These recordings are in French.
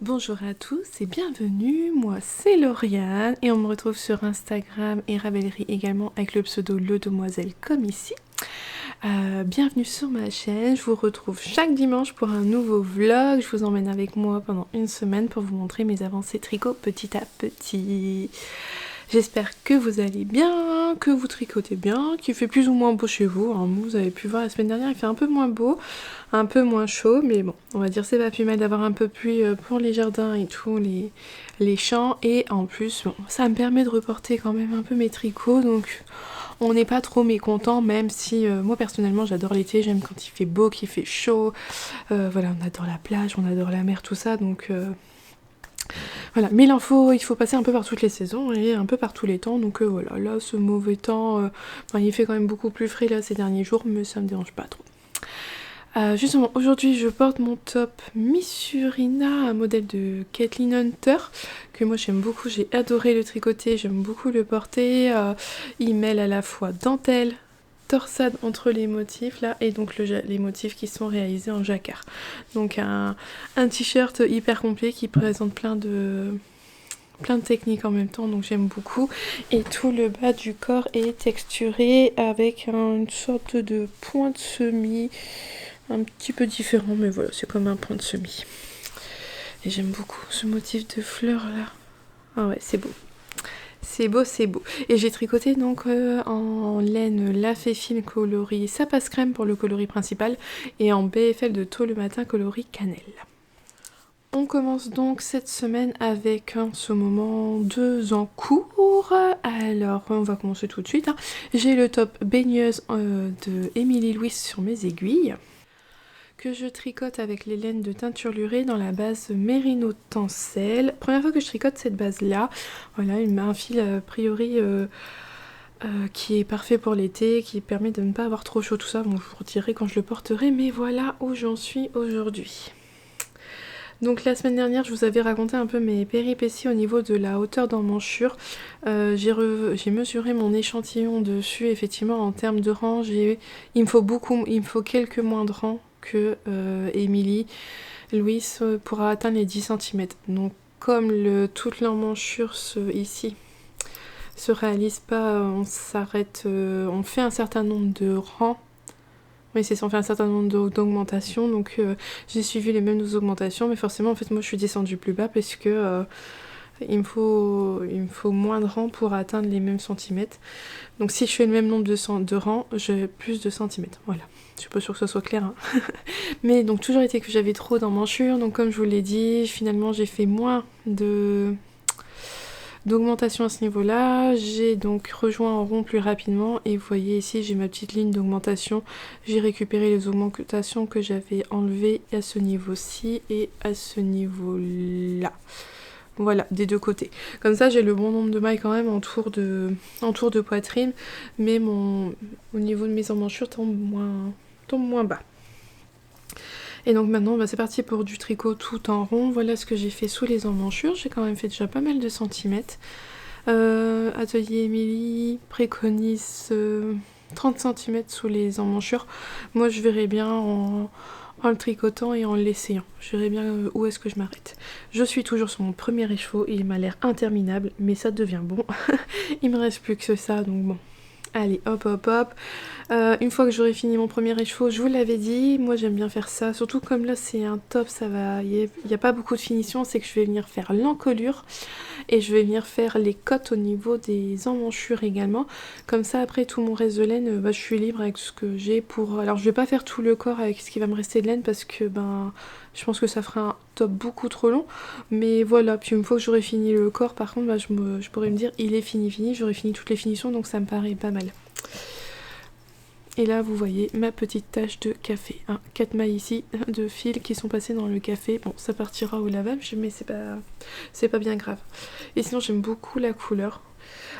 Bonjour à tous et bienvenue, moi c'est Lauriane et on me retrouve sur Instagram et Ravelry également avec le pseudo Le Demoiselle comme ici. Bienvenue sur ma chaîne, je vous retrouve chaque dimanche pour un nouveau vlog, je vous emmène avec moi pendant une semaine pour vous montrer mes avancées tricot petit à petit. J'espère que vous allez bien, que vous tricotez bien, qu'il fait plus ou moins beau chez vous. Hein. Vous avez pu voir la semaine dernière, il fait un peu moins beau, un peu moins chaud, mais bon, on va dire c'est pas plus mal d'avoir un peu plus pour les jardins et tout, les champs. Et en plus, bon, ça me permet de reporter quand même un peu mes tricots, donc on n'est pas trop mécontent, même si moi personnellement j'adore l'été, j'aime quand il fait beau, qu'il fait chaud. Voilà, on adore la plage, on adore la mer, tout ça, donc... Voilà, mais il faut passer un peu par toutes les saisons et un peu par tous les temps. Donc voilà, là, ce mauvais temps, il fait quand même beaucoup plus frais là ces derniers jours, mais ça me dérange pas trop. Justement, aujourd'hui, je porte mon top Missurina, un modèle de Kathleen Hunter, que moi j'aime beaucoup, j'ai adoré le tricoter, j'aime beaucoup le porter. Il mêle à la fois dentelle, torsade entre les motifs là, et donc les motifs qui sont réalisés en jacquard. Donc un t-shirt hyper complet qui présente plein de techniques en même temps, donc j'aime beaucoup. Et tout le bas du corps est texturé avec une sorte de point de semis, un petit peu différent, mais voilà, c'est comme un point de semis. Et j'aime beaucoup ce motif de fleurs là. Ah ouais, c'est beau. C'est beau, c'est beau. Et j'ai tricoté donc en laine lafé fine coloris Sapasse crème pour le coloris principal et en BFL de tôt le matin coloris cannelle. On commence donc cette semaine avec en ce moment 2 en cours. Alors on va commencer tout de suite. Hein. J'ai le top baigneuse de Émilie Louis sur mes aiguilles que je tricote avec les laines de teinture lurée dans la base Merino Tencel. Première fois que je tricote cette base là. Voilà, il m'a un fil a priori qui est parfait pour l'été, qui permet de ne pas avoir trop chaud tout ça. Bon, je vous redirai quand je le porterai, mais voilà où j'en suis aujourd'hui. Donc la semaine dernière, je vous avais raconté un peu mes péripéties au niveau de la hauteur d'emmanchure. J'ai mesuré mon échantillon dessus, effectivement, en termes de rang, il me faut quelques moins de rangs que Émilie Louise pourra atteindre les 10 cm. Donc comme toute l'emmanchure ici se réalise pas, on s'arrête, on fait un certain nombre de rangs. Oui, c'est ça, on fait un certain nombre d'augmentations, donc j'ai suivi les mêmes augmentations, mais forcément, en fait, moi, je suis descendue plus bas parce que il me faut moins de rangs pour atteindre les mêmes centimètres. Donc si je fais le même nombre de rangs, j'ai plus de centimètres. Voilà. Je suis pas sûre que ce soit clair. Hein. Mais donc toujours été que j'avais trop d'emmanchure, donc comme je vous l'ai dit, finalement j'ai fait moins d'augmentation à ce niveau-là. J'ai donc rejoint en rond plus rapidement et vous voyez ici j'ai ma petite ligne d'augmentation. J'ai récupéré les augmentations que j'avais enlevées à ce niveau-ci et à ce niveau-là. Voilà, des deux côtés. Comme ça j'ai le bon nombre de mailles quand même en tour de poitrine, mais au niveau de mes emmanchures tombe moins bas. Et donc maintenant c'est parti pour du tricot tout en rond. Voilà ce que j'ai fait sous les emmanchures. J'ai quand même fait déjà pas mal de centimètres. Atelier Émilie préconise 30 cm sous les emmanchures. Moi je verrai bien en le tricotant et en l'essayant. Je verrai bien où est-ce que je m'arrête. Je suis toujours sur mon premier écheveau et il m'a l'air interminable, mais ça devient bon. Il me reste plus que ça, donc bon. Allez, hop, hop, hop. Une fois que j'aurai fini mon premier écheveau, je vous l'avais dit, moi j'aime bien faire ça. Surtout comme là c'est un top, ça va. Il n'y a pas beaucoup de finition, c'est que je vais venir faire l'encolure et je vais venir faire les cottes au niveau des emmanchures également. Comme ça, après tout mon reste de laine, je suis libre avec ce que j'ai pour. Alors je vais pas faire tout le corps avec ce qui va me rester de laine parce que je pense que ça fera un top beaucoup trop long. Mais voilà, puis une fois que j'aurai fini le corps, par contre, je pourrais me dire il est fini, j'aurai fini toutes les finitions, donc ça me paraît pas mal. Et là vous voyez ma petite tache de café, 4 mailles ici de fil qui sont passées dans le café. Bon, ça partira au lavage mais c'est pas bien grave. Et sinon j'aime beaucoup la couleur.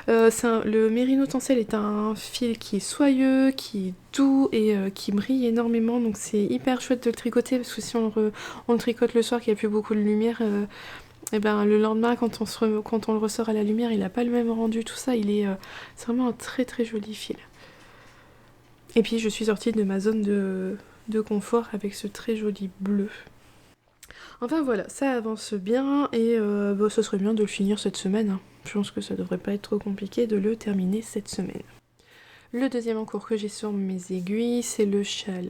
Le Merino Tencel est un fil qui est soyeux, qui est doux et qui brille énormément, donc c'est hyper chouette de le tricoter parce que si on le tricote le soir qu'il n'y a plus beaucoup de lumière, et le lendemain quand on le ressort à la lumière il n'a pas le même rendu, tout ça, c'est vraiment un très très joli fil. Et puis je suis sortie de ma zone de confort avec ce très joli bleu. Enfin voilà, ça avance bien et bah, ce serait bien de le finir cette semaine, hein. Je pense que ça devrait pas être trop compliqué de le terminer cette semaine. Le deuxième encours que j'ai sur mes aiguilles, c'est le châle.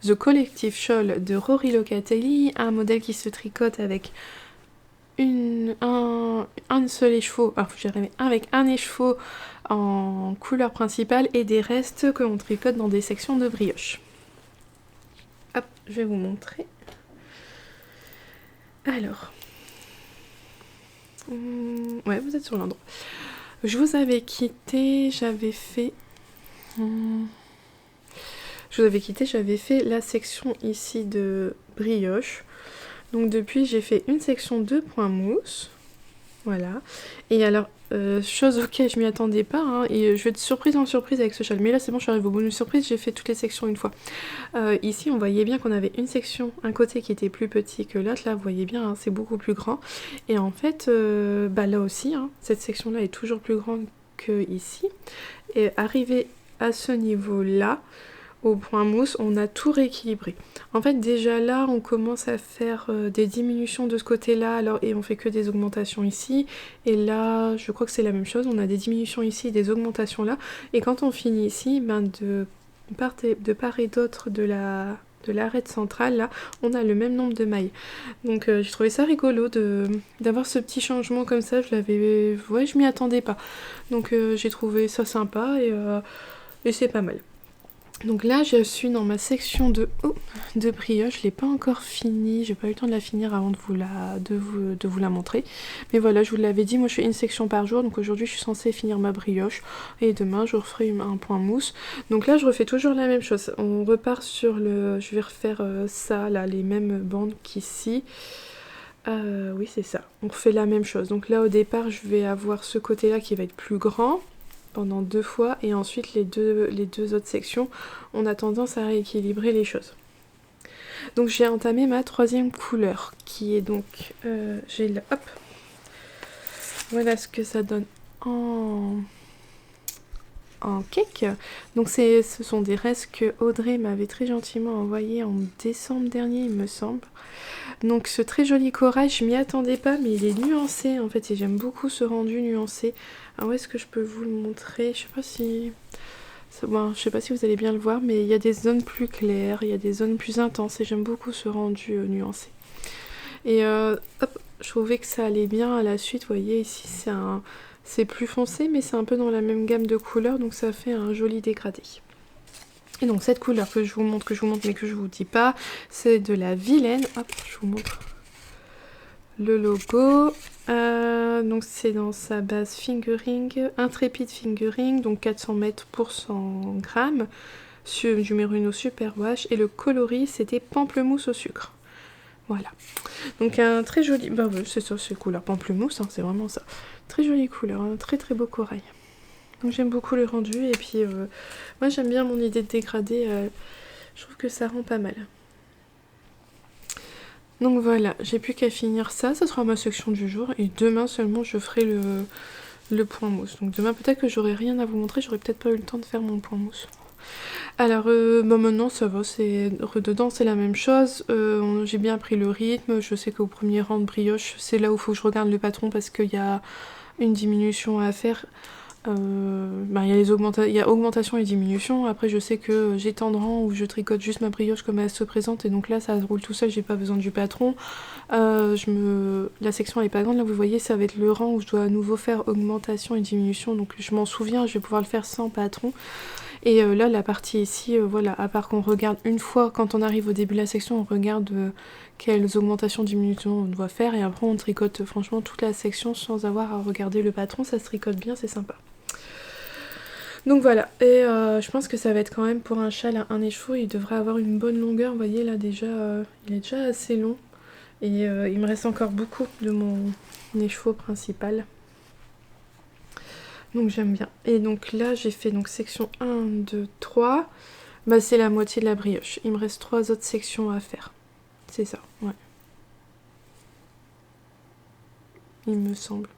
The Collective Shawl de Rory Locatelli, un modèle qui se tricote avec un seul écheveau, avec un écheveau en couleur principale et des restes que l'on tricote dans des sections de brioche. Hop, je vais vous montrer. Alors, ouais, vous êtes sur l'endroit. Je vous avais quitté, j'avais fait la section ici de brioche. Donc depuis, j'ai fait une section de point mousse. Voilà. Et alors, chose auquel je m'y attendais pas, hein, et je vais être surprise en surprise avec ce châle. Mais là, c'est bon, je suis arrivée au bonus surprise, j'ai fait toutes les sections une fois. Ici, on voyait bien qu'on avait une section, un côté qui était plus petit que l'autre. Là, vous voyez bien, hein, c'est beaucoup plus grand. Et en fait, bah là aussi, hein, cette section-là est toujours plus grande que ici. Et arrivé à ce niveau-là, au point mousse, on a tout rééquilibré. En fait, déjà là, on commence à faire des diminutions de ce côté-là, alors, et on fait que des augmentations ici. Et là, je crois que c'est la même chose, on a des diminutions ici et des augmentations là. Et quand on finit ici, ben de part et d'autre de l'arête centrale, là, on a le même nombre de mailles. Donc j'ai trouvé ça rigolo d'avoir ce petit changement comme ça, je m'y attendais pas. Donc j'ai trouvé ça sympa et c'est pas mal. Donc là, je suis dans ma section de brioche. Je l'ai pas encore finie. J'ai pas eu le temps de la finir avant de vous la montrer. Mais voilà, je vous l'avais dit, moi je fais une section par jour. Donc aujourd'hui, je suis censée finir ma brioche. Et demain, je referai un point mousse. Donc là, je refais toujours la même chose. On repart sur le... Je vais refaire ça, là, les mêmes bandes qu'ici. Oui, c'est ça. On refait la même chose. Donc là, au départ, je vais avoir ce côté-là qui va être plus grand pendant 2 fois, et ensuite les deux autres sections, on a tendance à rééquilibrer les choses. Donc j'ai entamé ma 3e couleur, qui est donc, hop, voilà ce que ça donne en cake. Donc ce sont des restes que Audrey m'avait très gentiment envoyés en décembre dernier, il me semble. Donc ce très joli corail, je m'y attendais pas, mais il est nuancé en fait, et j'aime beaucoup ce rendu nuancé. Alors où est-ce que je peux vous le montrer? Je sais pas si vous allez bien le voir, mais il y a des zones plus claires, il y a des zones plus intenses, et j'aime beaucoup ce rendu nuancé. Et hop, je trouvais que ça allait bien à la suite. Vous voyez ici, c'est plus foncé, mais c'est un peu dans la même gamme de couleurs, donc ça fait un joli dégradé. Et donc cette couleur que je vous montre, mais que je vous dis pas, c'est de la Vilaine. Hop, je vous montre le logo. Donc c'est dans sa base fingering, intrépide fingering, donc 400 mètres pour 100 grammes, du Merino Superwash, et le coloris c'était pamplemousse au sucre. Voilà. Donc un très joli, bah oui, c'est ça, c'est couleur pamplemousse, hein, c'est vraiment ça. Très jolie couleur, un très très beau corail. Donc j'aime beaucoup le rendu, et puis moi j'aime bien mon idée de dégradé, je trouve que ça rend pas mal. Donc voilà, j'ai plus qu'à finir ça, ça sera ma section du jour, et demain seulement je ferai le point mousse. Donc demain peut-être que j'aurai rien à vous montrer, j'aurai peut-être pas eu le temps de faire mon point mousse. Alors bah maintenant ça va, dedans c'est la même chose, j'ai bien pris le rythme, je sais qu'au premier rang de brioche c'est là où il faut que je regarde le patron parce qu'il y a une diminution à faire. Il y a augmentation et diminution. Après je sais que j'ai tant de rangs où je tricote juste ma brioche comme elle se présente, et donc là ça roule tout seul, j'ai pas besoin du patron. La section elle est pas grande, là vous voyez ça va être le rang où je dois à nouveau faire augmentation et diminution, donc je m'en souviens, je vais pouvoir le faire sans patron. Et là la partie ici, voilà, à part qu'on regarde une fois quand on arrive au début de la section, on regarde quelles augmentations diminutions on doit faire, et après on tricote franchement toute la section sans avoir à regarder le patron, ça se tricote bien, c'est sympa. Donc voilà, et je pense que ça va être quand même pour un châle à un écheveau, il devrait avoir une bonne longueur, vous voyez là déjà, il est déjà assez long, et il me reste encore beaucoup de mon écheveau principal. Donc j'aime bien. Et donc là j'ai fait donc section 1, 2, 3, bah c'est la moitié de la brioche, il me reste 3 autres sections à faire, c'est ça, ouais. Il me semble.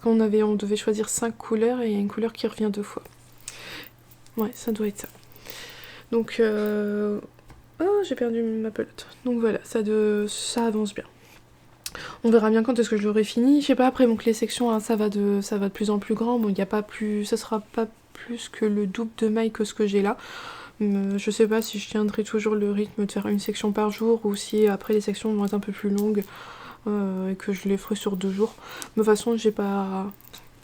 On devait choisir 5 couleurs, et il y a une couleur qui revient 2 fois. Ouais, ça doit être ça. Donc Oh, j'ai perdu ma pelote. Donc voilà, ça avance bien. On verra bien quand est-ce que je l'aurai fini. Je sais pas, après, donc les sections, hein, ça va de plus en plus grand. Bon, il y a pas plus, ça sera pas plus que le double de mailles que ce que j'ai là. Je sais pas si je tiendrai toujours le rythme de faire une section par jour ou si après les sections vont être un peu plus longues et que je les ferai sur 2 jours. Mais de toute façon, j'ai pas...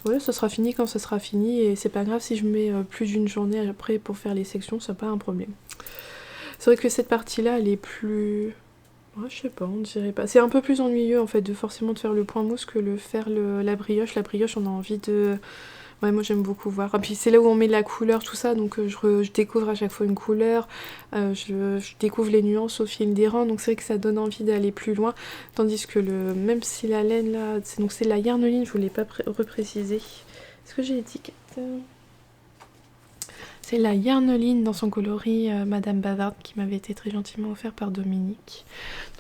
Ouais, ça sera fini quand ça sera fini et c'est pas grave si je mets plus d'une journée après pour faire les sections, c'est pas un problème. C'est vrai que cette partie-là, elle est plus... Ouais, je sais pas, on dirait pas. C'est un peu plus ennuyeux en fait de forcément de faire le point mousse que la brioche. La brioche, on a envie de... Ouais, moi j'aime beaucoup voir. Et puis c'est là où on met de la couleur, tout ça, donc je découvre à chaque fois une couleur, je découvre les nuances au fil des rangs, donc c'est vrai que ça donne envie d'aller plus loin. Tandis que même si la laine là, c'est la Yarneline, je voulais pas repréciser. Est-ce que j'ai étiquette? C'est la Yarneline dans son coloris Madame Bavarde qui m'avait été très gentiment offert par Dominique.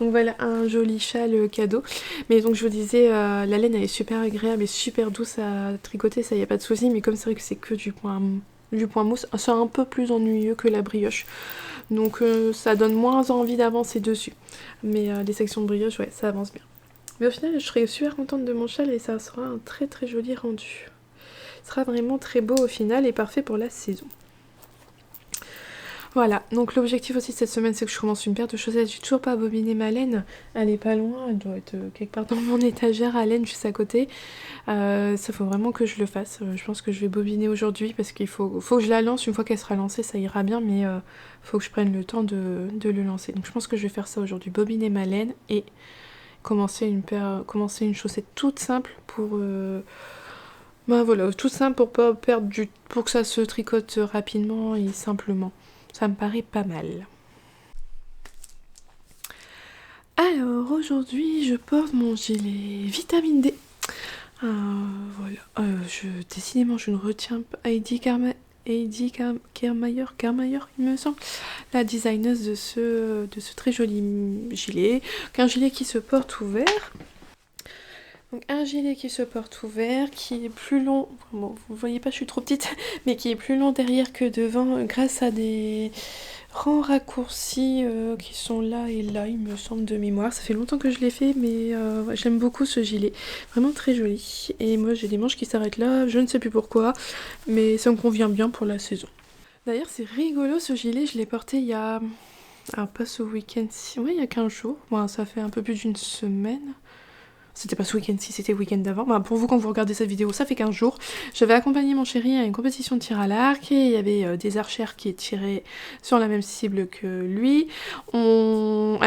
Donc voilà, un joli châle cadeau. Mais donc je vous disais, la laine elle est super agréable et super douce à tricoter, ça y a pas de souci. Mais comme c'est vrai que c'est que du point mousse, c'est un peu plus ennuyeux que la brioche. Donc ça donne moins envie d'avancer dessus. Mais les sections de brioche, ouais, ça avance bien. Mais au final, je serais super contente de mon châle et ça sera un très très joli rendu. Ce sera vraiment très beau au final et parfait pour la saison. Voilà, donc l'objectif aussi cette semaine c'est que je commence une paire de chaussettes. J'ai toujours pas bobiné ma laine, elle est pas loin, elle doit être quelque part dans mon étagère à laine juste à côté. Ça faut vraiment que je le fasse, je pense que je vais bobiner aujourd'hui parce qu'il faut que je la lance, une fois qu'elle sera lancée ça ira bien, mais faut que je prenne le temps de le lancer. Donc je pense que je vais faire ça aujourd'hui, bobiner ma laine et commencer une chaussette toute simple pour... Bah voilà, tout simple pour pas perdre pour que ça se tricote rapidement et simplement. Ça me paraît pas mal. Alors aujourd'hui je porte mon gilet vitamine D. Voilà. Décidément je ne retiens pas Heidi Kermayer, il me semble, la designeuse de ce très joli gilet. Un gilet qui se porte ouvert. Donc un gilet qui se porte ouvert, qui est plus long, bon vous voyez pas je suis trop petite, mais qui est plus long derrière que devant grâce à des rangs raccourcis qui sont là et là il me semble de mémoire. Ça fait longtemps que je l'ai fait mais ouais, j'aime beaucoup ce gilet, vraiment très joli. Et moi j'ai des manches qui s'arrêtent là, je ne sais plus pourquoi, mais ça me convient bien pour la saison. D'ailleurs c'est rigolo ce gilet, je l'ai porté il y a... Alors pas ce week-end-ci, ouais il y a 15 jours, bon, ça fait un peu plus d'une semaine. C'était pas ce week-end-ci, c'était le week-end d'avant. Bah, pour vous, quand vous regardez cette vidéo, ça fait 15 jours. J'avais accompagné mon chéri à une compétition de tir à l'arc et il y avait des archères qui tiraient sur la même cible que lui. Elles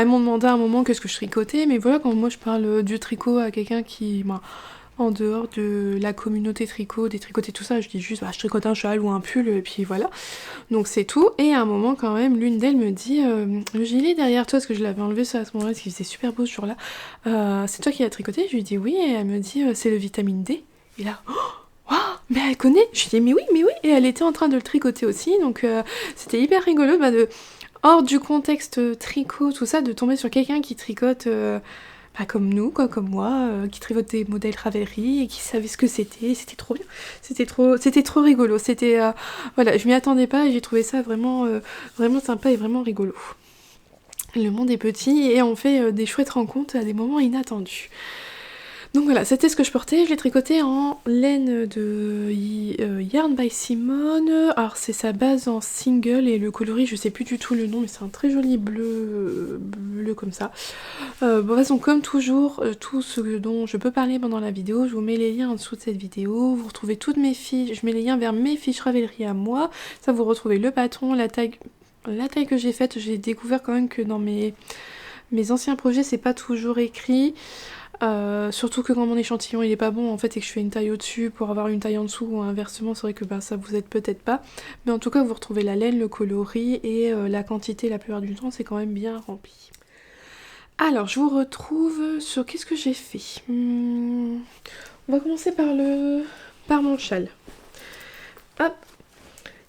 m'ont demandé à un moment qu'est-ce que je tricotais, mais voilà, quand moi je parle du tricot à quelqu'un qui... Bah, en dehors de la communauté tricot, des tricotés, tout ça, je dis juste, bah, je tricote un châle ou un pull, et puis voilà. Donc c'est tout. Et à un moment, quand même, l'une d'elles me dit, le gilet derrière toi, parce que je l'avais enlevé ça à ce moment-là, parce qu'il faisait super beau ce jour-là, c'est toi qui l'as tricoté? Je lui dis oui, et elle me dit, c'est le vitamine D. Et là, oh, wow, mais elle connaît? Je lui dis, mais oui, et elle était en train de le tricoter aussi, donc c'était hyper rigolo, bah, hors du contexte tricot, tout ça, de tomber sur quelqu'un qui tricote... Bah comme nous, quoi, comme moi, qui tricote des modèles Ravelry et qui savait ce que c'était trop bien, c'était trop rigolo, voilà, je m'y attendais pas et j'ai trouvé ça vraiment, vraiment sympa et vraiment rigolo. Le monde est petit et on fait des chouettes rencontres à des moments inattendus. Donc voilà, c'était ce que je portais, je l'ai tricoté en laine de Yarn by Simone. Alors c'est sa base en single et le coloris, je sais plus du tout le nom, mais c'est un très joli bleu comme ça. Bon, de toute façon, comme toujours, tout ce dont je peux parler pendant la vidéo, je vous mets les liens en dessous de cette vidéo. Vous retrouvez toutes mes fiches, je mets les liens vers mes fiches Ravelry à moi. Ça, vous retrouvez le patron, la taille que j'ai faite. J'ai découvert quand même que dans mes anciens projets, c'est pas toujours écrit. Surtout que quand mon échantillon il est pas bon en fait et que je fais une taille au-dessus pour avoir une taille en dessous ou inversement, c'est vrai que ça vous aide peut-être pas. Mais en tout cas, vous retrouvez la laine, le coloris et la quantité la plupart du temps, c'est quand même bien rempli. Alors, je vous retrouve sur qu'est-ce que j'ai fait. On va commencer par mon châle. Hop.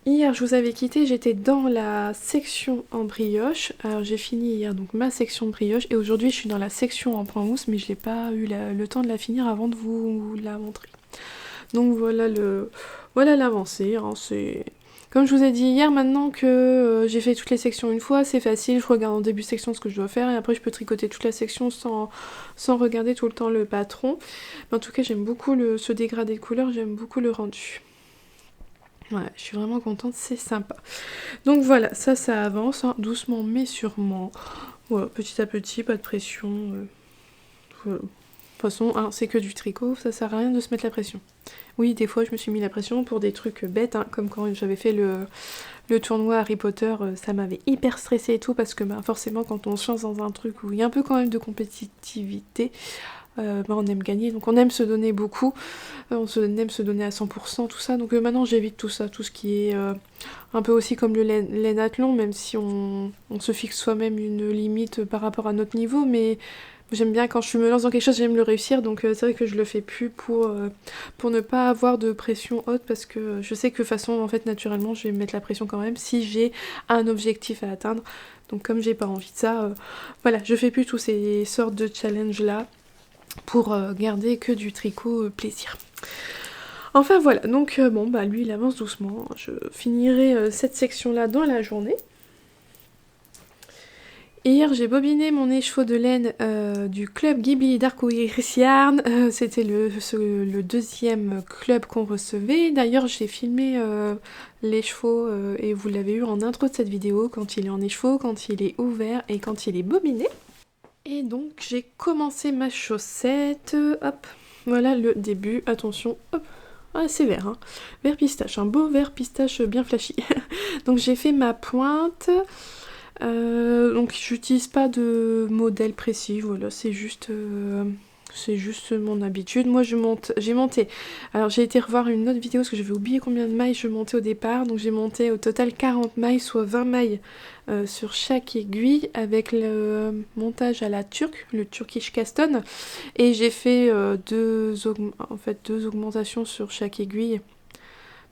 Hier, je vous avais quitté, j'étais dans la section en brioche. Alors, j'ai fini hier donc ma section brioche et aujourd'hui, je suis dans la section en point mousse, mais je n'ai pas eu le temps de la finir avant de vous la montrer. Donc voilà l'avancée. Hein, Comme je vous ai dit hier, maintenant que j'ai fait toutes les sections une fois, c'est facile, je regarde en début de section ce que je dois faire et après je peux tricoter toute la section sans regarder tout le temps le patron. Mais en tout cas, j'aime beaucoup ce dégradé de couleur, j'aime beaucoup le rendu. Ouais, je suis vraiment contente, c'est sympa. Donc voilà, ça avance, hein, doucement mais sûrement. Voilà, petit à petit, pas de pression. Voilà. De toute façon, hein, c'est que du tricot, ça sert à rien de se mettre la pression. Oui, des fois je me suis mis la pression pour des trucs bêtes, hein, comme quand j'avais fait le tournoi Harry Potter, ça m'avait hyper stressé et tout, parce que bah, forcément quand on se lance dans un truc où il y a un peu quand même de compétitivité, bah, on aime gagner, donc on aime se donner beaucoup, on aime se donner à 100%, tout ça, donc maintenant j'évite tout ça, tout ce qui est un peu aussi comme le laine-athlon, même si on se fixe soi-même une limite par rapport à notre niveau, mais j'aime bien quand je me lance dans quelque chose, j'aime le réussir, donc c'est vrai que je le fais plus pour ne pas avoir de pression haute, parce que je sais que de toute façon, en fait, naturellement, je vais me mettre la pression quand même si j'ai un objectif à atteindre. Donc comme j'ai pas envie de ça, voilà, je fais plus tous ces sortes de challenges là pour garder que du tricot plaisir. Enfin voilà, donc bon bah lui il avance doucement, je finirai cette section là dans la journée. Hier, j'ai bobiné mon écheveau de laine du club Ghibli d'Arcoiris Yarn. C'était le deuxième club qu'on recevait. D'ailleurs, j'ai filmé l'écheveau et vous l'avez eu en intro de cette vidéo, quand il est en écheveau, quand il est ouvert et quand il est bobiné. Et donc, j'ai commencé ma chaussette. Hop, voilà le début. Attention, hop. Ah, c'est vert, hein. Vert pistache, un beau vert pistache bien flashy. Donc, j'ai fait ma pointe. Donc j'utilise pas de modèle précis, voilà, c'est juste mon habitude. Moi j'ai monté, alors j'ai été revoir une autre vidéo parce que j'avais oublié combien de mailles je montais au départ, donc j'ai monté au total 40 mailles, soit 20 mailles sur chaque aiguille, avec le montage à la turque, le Turkish Caston, et j'ai fait deux augmentations sur chaque aiguille.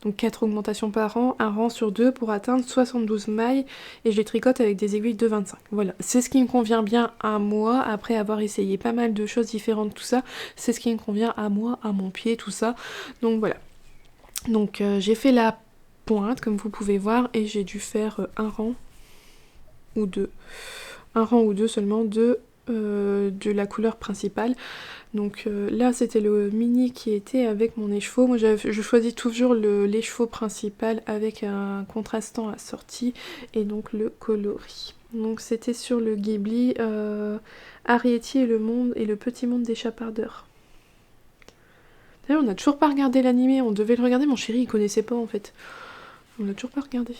Donc 4 augmentations par rang, un rang sur 2 pour atteindre 72 mailles, et je les tricote avec des aiguilles de 25. Voilà, c'est ce qui me convient bien à moi, après avoir essayé pas mal de choses différentes, tout ça, c'est ce qui me convient à moi, à mon pied, tout ça. Donc voilà. Donc j'ai fait la pointe, comme vous pouvez voir, et j'ai dû faire un rang ou deux. Un rang ou deux seulement de la couleur principale. Donc là c'était le mini qui était avec mon écheveau. Moi je choisis toujours l'écheveau principal avec un contrastant assorti et donc le coloris. Donc c'était sur le Ghibli Arrietty et le petit monde des chapardeurs. D'ailleurs on n'a toujours pas regardé l'animé, on devait le regarder, mon chéri il connaissait pas en fait. On l'a toujours pas regardé.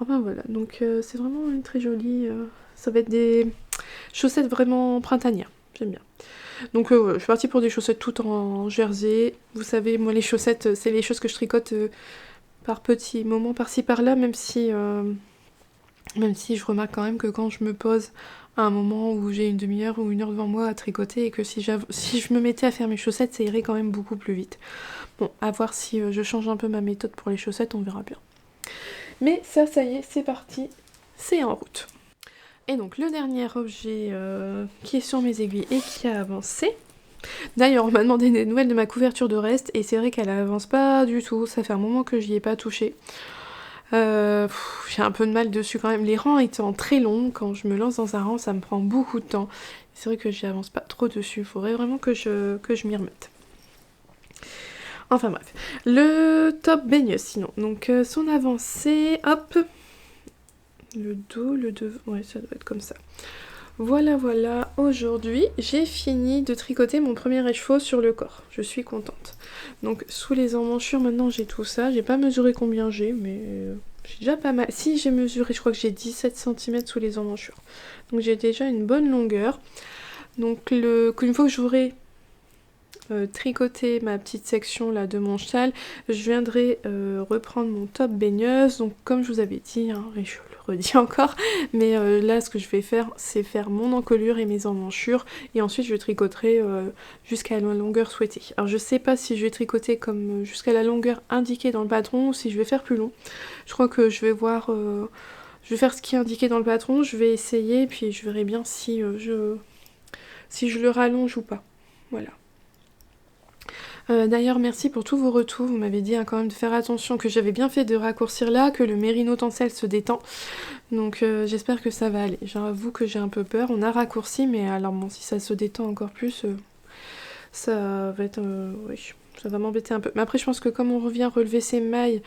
Enfin voilà, donc c'est vraiment une très jolie... ça va être des chaussettes vraiment printanières, j'aime bien. Donc je suis partie pour des chaussettes toutes en jersey. Vous savez, moi les chaussettes, c'est les choses que je tricote par petits moments, par-ci par-là, même si je remarque quand même que quand je me pose à un moment où j'ai une demi-heure ou une heure devant moi à tricoter, et que si je me mettais à faire mes chaussettes, ça irait quand même beaucoup plus vite. Bon, à voir si je change un peu ma méthode pour les chaussettes, on verra bien. Mais ça y est, c'est parti, c'est en route. Et donc le dernier objet qui est sur mes aiguilles et qui a avancé. D'ailleurs on m'a demandé des nouvelles de ma couverture de reste et c'est vrai qu'elle avance pas du tout, ça fait un moment que j'y ai pas touché. J'ai un peu de mal dessus quand même, les rangs étant très longs, quand je me lance dans un rang ça me prend beaucoup de temps. C'est vrai que j'y avance pas trop dessus, il faudrait vraiment que je m'y remette. Enfin bref, le top baigneuse sinon, donc son avancée, hop, le dos, ouais ça doit être comme ça. Voilà, aujourd'hui j'ai fini de tricoter mon premier écheveau sur le corps, je suis contente. Donc sous les emmanchures maintenant j'ai tout ça, j'ai pas mesuré combien j'ai, mais j'ai déjà pas mal. Si j'ai mesuré, je crois que j'ai 17 cm sous les emmanchures. Donc j'ai déjà une bonne longueur. Donc une fois que j'aurai tricoté ma petite section là de mon châle, je viendrai reprendre mon top baigneuse. Donc comme je vous avais dit, hein, et je le redis encore, mais là ce que je vais faire c'est faire mon encolure et mes emmanchures, et ensuite je tricoterai jusqu'à la longueur souhaitée. Alors je sais pas si je vais tricoter comme jusqu'à la longueur indiquée dans le patron ou si je vais faire plus long. Je crois que je vais voir, je vais faire ce qui est indiqué dans le patron, je vais essayer, puis je verrai bien si je le rallonge ou pas. Voilà. D'ailleurs, merci pour tous vos retours. Vous m'avez dit quand même de faire attention, que j'avais bien fait de raccourcir là, que le mérino tencel se détend. Donc j'espère que ça va aller. J'avoue que j'ai un peu peur. On a raccourci, mais alors bon, si ça se détend encore plus, ça va être... oui, ça va m'embêter un peu. Mais après, je pense que comme on revient relever ses mailles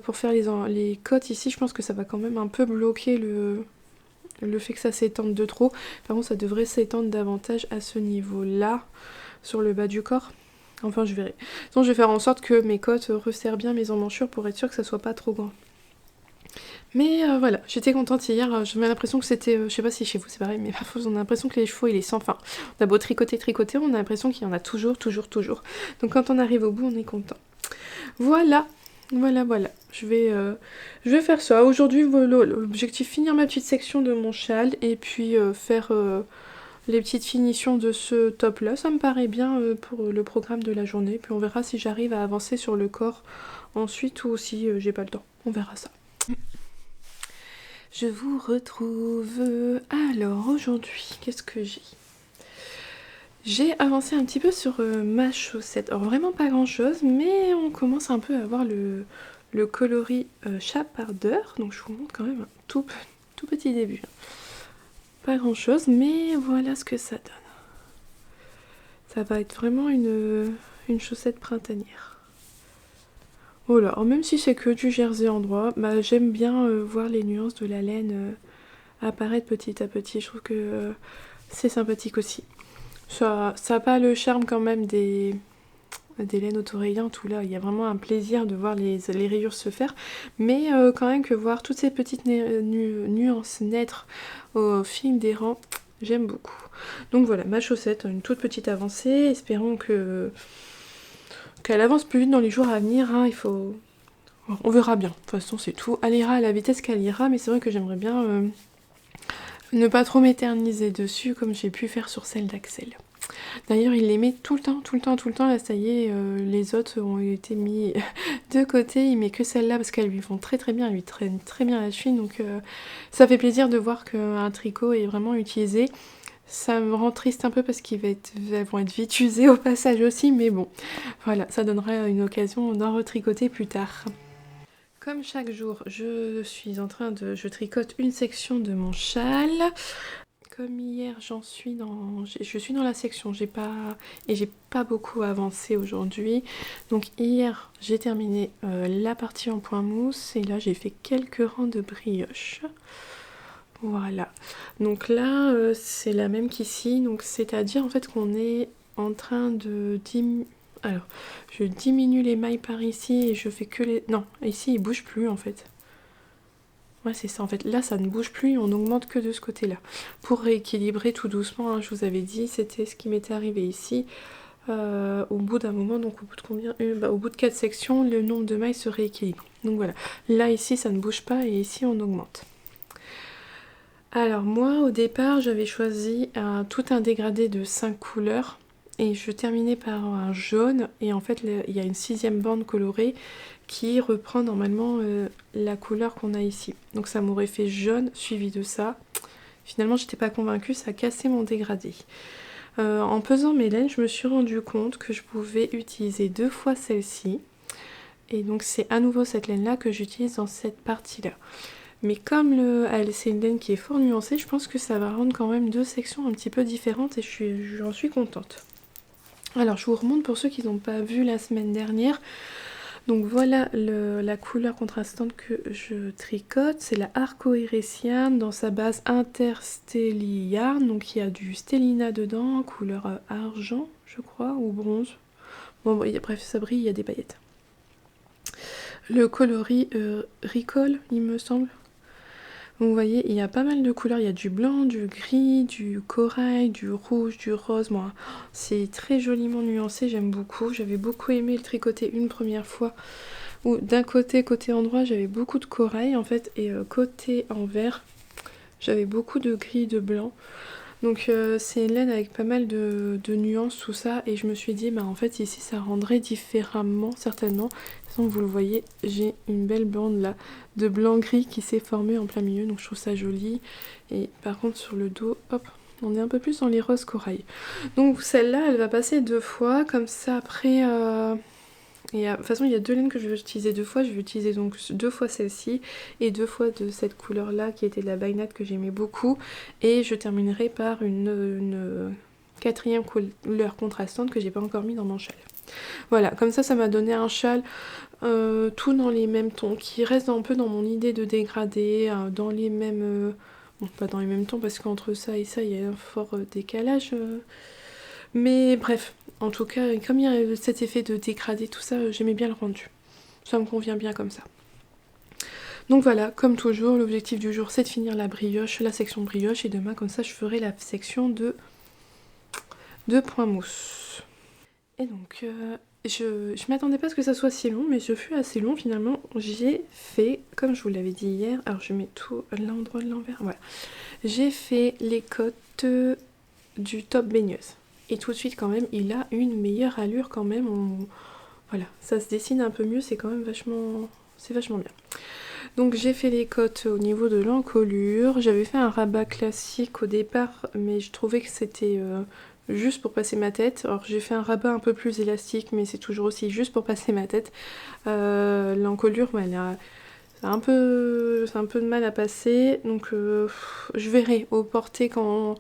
pour faire les côtes ici, je pense que ça va quand même un peu bloquer le fait que ça s'étende de trop. Par contre, ça devrait s'étendre davantage à ce niveau-là, sur le bas du corps. Enfin, je verrai. Sinon, je vais faire en sorte que mes côtes resserrent bien mes emmanchures pour être sûre que ça soit pas trop grand. Mais voilà, j'étais contente hier. J'avais l'impression que c'était... je sais pas si chez vous c'est pareil, mais parfois on a l'impression que les chevaux, il est sans fin. On a beau tricoter, on a l'impression qu'il y en a toujours. Donc quand on arrive au bout, on est content. Voilà. Je vais faire ça. Aujourd'hui, l'objectif, finir ma petite section de mon châle et puis faire les petites finitions de ce top là. Ça me paraît bien pour le programme de la journée. Puis on verra si j'arrive à avancer sur le corps ensuite ou si j'ai pas le temps. On verra ça. Je vous retrouve. Alors aujourd'hui, qu'est-ce que j'ai ? J'ai avancé un petit peu sur ma chaussette. Alors vraiment pas grand chose, mais on commence un peu à avoir le coloris chapardeur. Donc je vous montre quand même un tout petit début. Pas grand chose, mais voilà ce que ça donne. Ça va être vraiment une chaussette printanière. Voilà, alors même si c'est que du jersey endroit, bah, j'aime bien voir les nuances de la laine apparaître petit à petit. Je trouve que c'est sympathique aussi. Ça n'a pas le charme quand même des laines autorayantes où là il y a vraiment un plaisir de voir les rayures se faire, mais quand même que voir toutes ces petites nuances naître au fil des rangs, j'aime beaucoup. Donc voilà, ma chaussette, une toute petite avancée, espérons qu'elle avance plus vite dans les jours à venir, hein. On verra bien, de toute façon c'est tout, elle ira à la vitesse qu'elle ira, mais c'est vrai que j'aimerais bien ne pas trop m'éterniser dessus comme j'ai pu faire sur celle d'Axel. D'ailleurs, il les met tout le temps, là ça y est, les autres ont été mis de côté, il met que celle-là parce qu'elles lui font très bien, elles lui traînent très bien la cheville, donc ça fait plaisir de voir qu'un tricot est vraiment utilisé. Ça me rend triste un peu parce qu'elles vont être vite usées au passage aussi, mais bon, voilà, ça donnera une occasion d'en retricoter plus tard. Comme chaque jour, je tricote une section de mon châle. Comme hier, je suis dans la section, j'ai pas beaucoup avancé aujourd'hui. Donc hier, j'ai terminé la partie en point mousse et là, j'ai fait quelques rangs de brioche. Voilà. Donc là, c'est la même qu'ici. Donc c'est-à-dire en fait qu'on est en train de diminuer. Alors, je diminue les mailles par ici et je fais que les... Non, ici, il bouge plus en fait. Ouais, c'est ça en fait. Là, ça ne bouge plus, on augmente que de ce côté-là. Pour rééquilibrer tout doucement, hein, je vous avais dit, c'était ce qui m'était arrivé ici. Au bout d'un moment, donc au bout de combien au bout de 4 sections, le nombre de mailles se rééquilibre. Donc voilà. Là, ici, ça ne bouge pas et ici, on augmente. Alors moi, au départ, j'avais choisi tout un dégradé de 5 couleurs. Et je terminais par un jaune. Et en fait, il y a une 6e bande colorée qui reprend normalement la couleur qu'on a ici. Donc ça m'aurait fait jaune suivi de ça. Finalement, j'étais pas convaincue, ça a cassé mon dégradé. En pesant mes laines, je me suis rendu compte que je pouvais utiliser 2 fois celle-ci. Et donc c'est à nouveau cette laine-là que j'utilise dans cette partie-là. Mais comme c'est une laine qui est fort nuancée, je pense que ça va rendre quand même 2 sections un petit peu différentes et j'en suis contente. Alors je vous remonte pour ceux qui n'ont pas vu la semaine dernière. Donc voilà la couleur contrastante que je tricote, c'est la Arcoirésiane dans sa base Interstellia. Donc il y a du Stellina dedans, couleur argent je crois, ou bronze. Bon bref, ça brille, il y a des paillettes. Le coloris Ricole il me semble. Donc vous voyez, il y a pas mal de couleurs, il y a du blanc, du gris, du corail, du rouge, du rose. Moi, c'est très joliment nuancé, j'aime beaucoup. J'avais beaucoup aimé le tricoter une première fois. Où d'un côté endroit, j'avais beaucoup de corail en fait, et côté envers, j'avais beaucoup de gris, de blanc. Donc c'est une laine avec pas mal de nuances, tout ça, et je me suis dit, bah en fait ici ça rendrait différemment, certainement. De toute façon, vous le voyez, j'ai une belle bande là de blanc-gris qui s'est formée en plein milieu, donc je trouve ça joli. Et par contre sur le dos, hop, On est un peu plus dans les roses corail. Donc celle-là, elle va passer 2 fois, comme ça après... de toute façon, il y a 2 laines que je vais utiliser 2 fois. Je vais utiliser donc 2 fois celle-ci et 2 fois de cette couleur-là qui était de la baïnade que j'aimais beaucoup. Et je terminerai par une quatrième couleur contrastante que j'ai pas encore mis dans mon châle. Voilà, comme ça m'a donné un châle tout dans les mêmes tons, qui reste un peu dans mon idée de dégradé, dans les mêmes... bon, pas dans les mêmes tons parce qu'entre ça et ça, il y a un fort décalage. Mais bref, en tout cas, comme il y a cet effet de dégradé, tout ça, j'aimais bien le rendu. Ça me convient bien comme ça. Donc voilà, comme toujours, l'objectif du jour, c'est de finir la brioche, la section brioche, et demain, comme ça, je ferai la section de points mousse. Et donc, je m'attendais pas à ce que ça soit si long, mais ce fut assez long finalement. J'ai fait, comme je vous l'avais dit hier, alors je mets tout l'endroit de l'envers, voilà. J'ai fait les côtes du top baigneuse. Et tout de suite quand même, il a une meilleure allure quand même. Voilà, ça se dessine un peu mieux, c'est quand même vachement... c'est vachement bien. Donc j'ai fait les côtes au niveau de l'encolure. J'avais fait un rabat classique au départ, mais je trouvais que c'était... juste pour passer ma tête. Alors j'ai fait un rabat un peu plus élastique, mais c'est toujours aussi juste pour passer ma tête. L'encolure, elle a un peu de mal à passer, donc je verrai au porté quand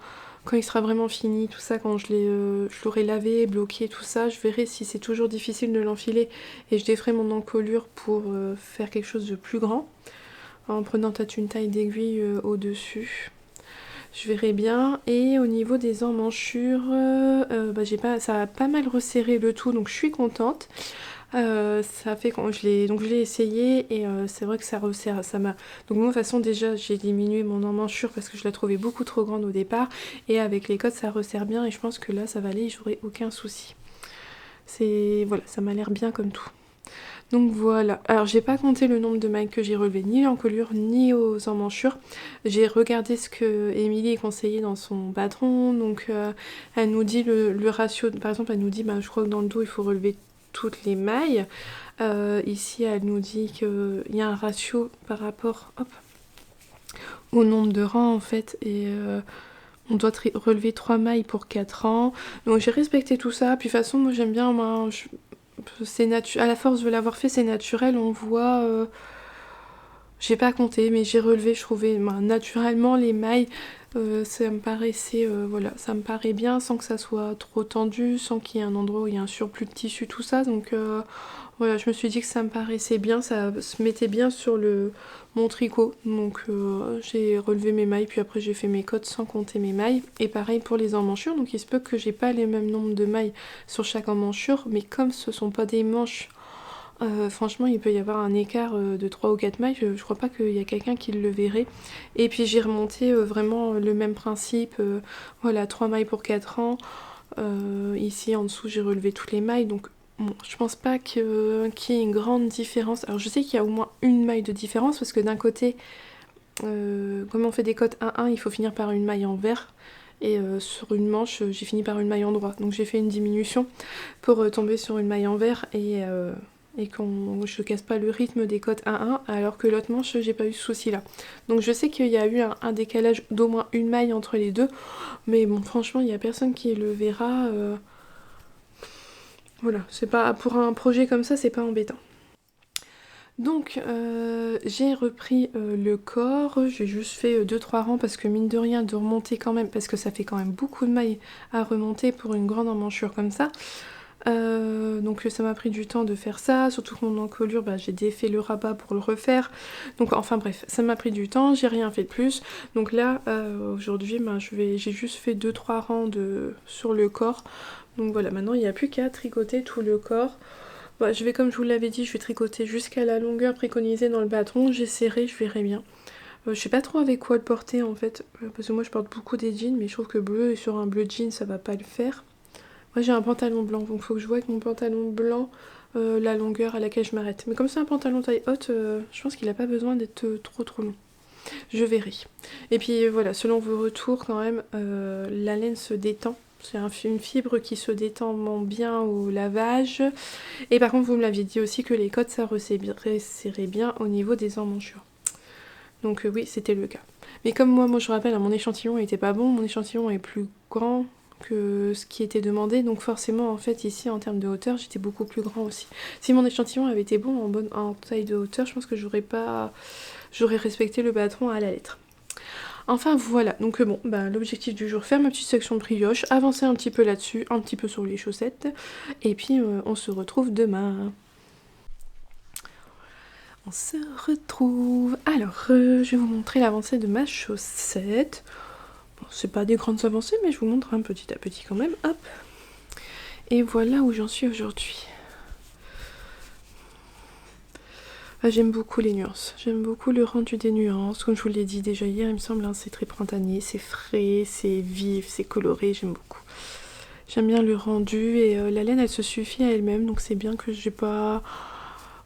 il sera vraiment fini, tout ça, quand je l'aurai lavé, bloqué, tout ça, je verrai si c'est toujours difficile de l'enfiler et je déferai mon encolure pour faire quelque chose de plus grand, en prenant peut-être une taille d'aiguille au-dessus. Je verrai bien. Et au niveau des emmanchures, ça a pas mal resserré le tout, donc je suis contente. Ça fait quand je l'ai essayé et c'est vrai que ça resserre, ça m'a... Donc moi de toute façon déjà j'ai diminué mon emmanchure parce que je la trouvais beaucoup trop grande au départ, et avec les côtes ça resserre bien et je pense que là ça va aller, j'aurai aucun souci. Voilà, ça m'a l'air bien comme tout. Donc voilà, alors j'ai pas compté le nombre de mailles que j'ai relevé ni l'encolure ni aux emmanchures. J'ai regardé ce que Émilie conseillait dans son patron, donc elle nous dit le ratio, par exemple elle nous dit je crois que dans le dos il faut relever toutes les mailles. Ici elle nous dit qu'il y a un ratio par rapport au nombre de rangs en fait, et on doit relever 3 mailles pour 4 rangs. Donc j'ai respecté tout ça, puis de toute façon moi j'aime bien, à la force de l'avoir fait, c'est naturel, on voit... j'ai pas compté, mais j'ai relevé, je trouvais naturellement les mailles, ça me paraissait, voilà, ça me paraît bien sans que ça soit trop tendu, sans qu'il y ait un endroit où il y a un surplus de tissu, tout ça, donc voilà, je me suis dit que ça me paraissait bien, ça se mettait bien sur mon tricot, donc j'ai relevé mes mailles, puis après j'ai fait mes côtes sans compter mes mailles, et pareil pour les emmanchures, donc il se peut que j'ai pas les mêmes nombres de mailles sur chaque emmanchure, mais comme ce sont pas des manches, franchement il peut y avoir un écart de 3 ou 4 mailles, je crois pas qu'il y a quelqu'un qui le verrait. Et puis j'ai remonté vraiment le même principe, voilà, 3 mailles pour 4 ans. Ici en dessous j'ai relevé toutes les mailles, donc bon, je pense pas qu'il y ait une grande différence. Alors je sais qu'il y a au moins une maille de différence, parce que d'un côté, comme on fait des côtes 1-1, il faut finir par une maille en vert. Et sur une manche, j'ai fini par une maille en droit. Donc j'ai fait une diminution pour tomber sur une maille en vert, et que je casse pas le rythme des côtes 1-1, alors que l'autre manche j'ai pas eu ce souci là. Donc je sais qu'il y a eu un décalage d'au moins une maille entre les deux, mais bon franchement il y a personne qui le verra. Voilà, c'est pas, pour un projet comme ça c'est pas embêtant. Donc j'ai repris le corps, j'ai juste fait 2-3 rangs parce que mine de rien de remonter quand même, parce que ça fait quand même beaucoup de mailles à remonter pour une grande emmanchure comme ça. Donc ça m'a pris du temps de faire ça, surtout que mon encolure, j'ai défait le rabat pour le refaire, donc enfin bref, ça m'a pris du temps, j'ai rien fait de plus. Donc là aujourd'hui j'ai juste fait 2-3 rangs sur le corps, donc voilà, maintenant il n'y a plus qu'à tricoter tout le corps. Je vais, comme je vous l'avais dit, je vais tricoter jusqu'à la longueur préconisée dans le patron, j'essaierai, je verrai bien. Je sais pas trop avec quoi le porter en fait, parce que moi je porte beaucoup des jeans, mais je trouve que bleu et sur un bleu jean ça va pas le faire. Moi j'ai un pantalon blanc, donc faut que je vois avec mon pantalon blanc la longueur à laquelle je m'arrête. Mais comme c'est un pantalon taille haute, je pense qu'il n'a pas besoin d'être trop long. Je verrai. Et puis voilà, selon vos retours quand même, la laine se détend. C'est une fibre qui se détend bien au lavage. Et par contre, vous me l'aviez dit aussi que les côtes ça resserrait bien au niveau des emmanchures. Donc oui, c'était le cas. Mais comme moi je rappelle, hein, mon échantillon était pas bon, mon échantillon est plus grand que ce qui était demandé, donc forcément en fait ici en termes de hauteur j'étais beaucoup plus grand aussi. Si mon échantillon avait été bon en taille de hauteur, je pense que j'aurais respecté le patron à la lettre. Enfin voilà, donc bon, bah, l'objectif du jour, faire ma petite section de brioche, avancer un petit peu là-dessus, un petit peu sur les chaussettes, et puis on se retrouve demain. On se retrouve. Alors, je vais vous montrer l'avancée de ma chaussette. Bon, c'est pas des grandes avancées, mais je vous montre un petit à petit quand même. Hop. Et voilà où j'en suis aujourd'hui. Ah, j'aime beaucoup les nuances. J'aime beaucoup le rendu des nuances. Comme je vous l'ai dit déjà hier, il me semble, hein, c'est très printanier, c'est frais, c'est vif, c'est coloré, j'aime beaucoup. J'aime bien le rendu et la laine, elle se suffit à elle-même, donc c'est bien que j'ai pas...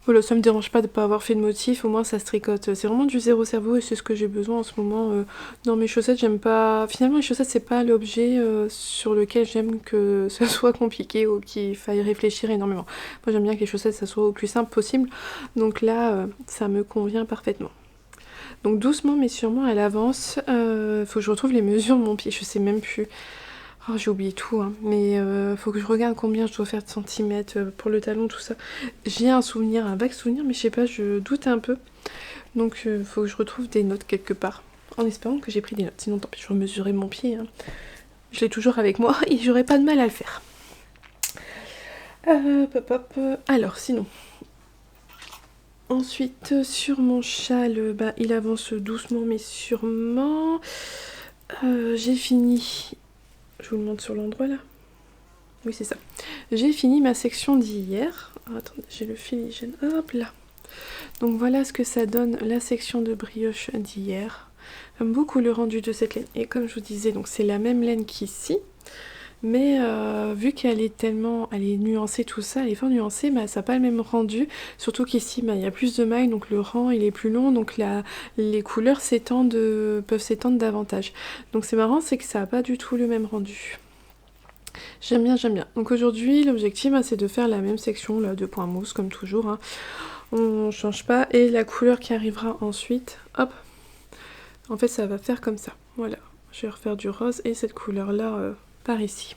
Voilà, ça me dérange pas de pas avoir fait de motif, au moins ça se tricote. C'est vraiment du zéro cerveau et c'est ce que j'ai besoin en ce moment. Dans mes chaussettes, j'aime pas... Finalement, les chaussettes, c'est pas l'objet sur lequel j'aime que ça soit compliqué ou qu'il faille réfléchir énormément. Moi, j'aime bien que les chaussettes, ça soit au plus simple possible. Donc là, ça me convient parfaitement. Donc doucement mais sûrement, elle avance. Faut que je retrouve les mesures de mon pied, je sais même plus. Oh, j'ai oublié tout, hein. Mais faut que je regarde combien je dois faire de centimètres pour le talon, tout ça. J'ai un souvenir, un vague souvenir, mais je sais pas, je doute un peu. Donc faut que je retrouve des notes quelque part, en espérant que j'ai pris des notes. Sinon tant pis, je remesurerai mon pied, hein. Je l'ai toujours avec moi et j'aurai pas de mal à le faire. Alors sinon... Ensuite, sur mon châle, bah, il avance doucement mais sûrement. J'ai fini... Je vous le montre sur l'endroit là. Oui, c'est ça. J'ai fini ma section d'hier. Oh, attendez, j'ai le fil hygiène. Hop là. Donc voilà ce que ça donne la section de brioche d'hier. J'aime beaucoup le rendu de cette laine. Et comme je vous disais, donc c'est la même laine qu'ici. Mais vu qu'elle est tellement, elle est nuancée tout ça, elle est fort nuancée, bah, ça n'a pas le même rendu. Surtout qu'ici, bah, il y a plus de mailles, donc le rang il est plus long, donc les couleurs peuvent s'étendre davantage. Donc c'est marrant, c'est que ça n'a pas du tout le même rendu. J'aime bien, j'aime bien. Donc aujourd'hui, l'objectif, bah, c'est de faire la même section là, de point mousse, comme toujours, hein. On change pas. Et la couleur qui arrivera ensuite, hop, en fait ça va faire comme ça. Voilà, je vais refaire du rose et cette couleur là par ici.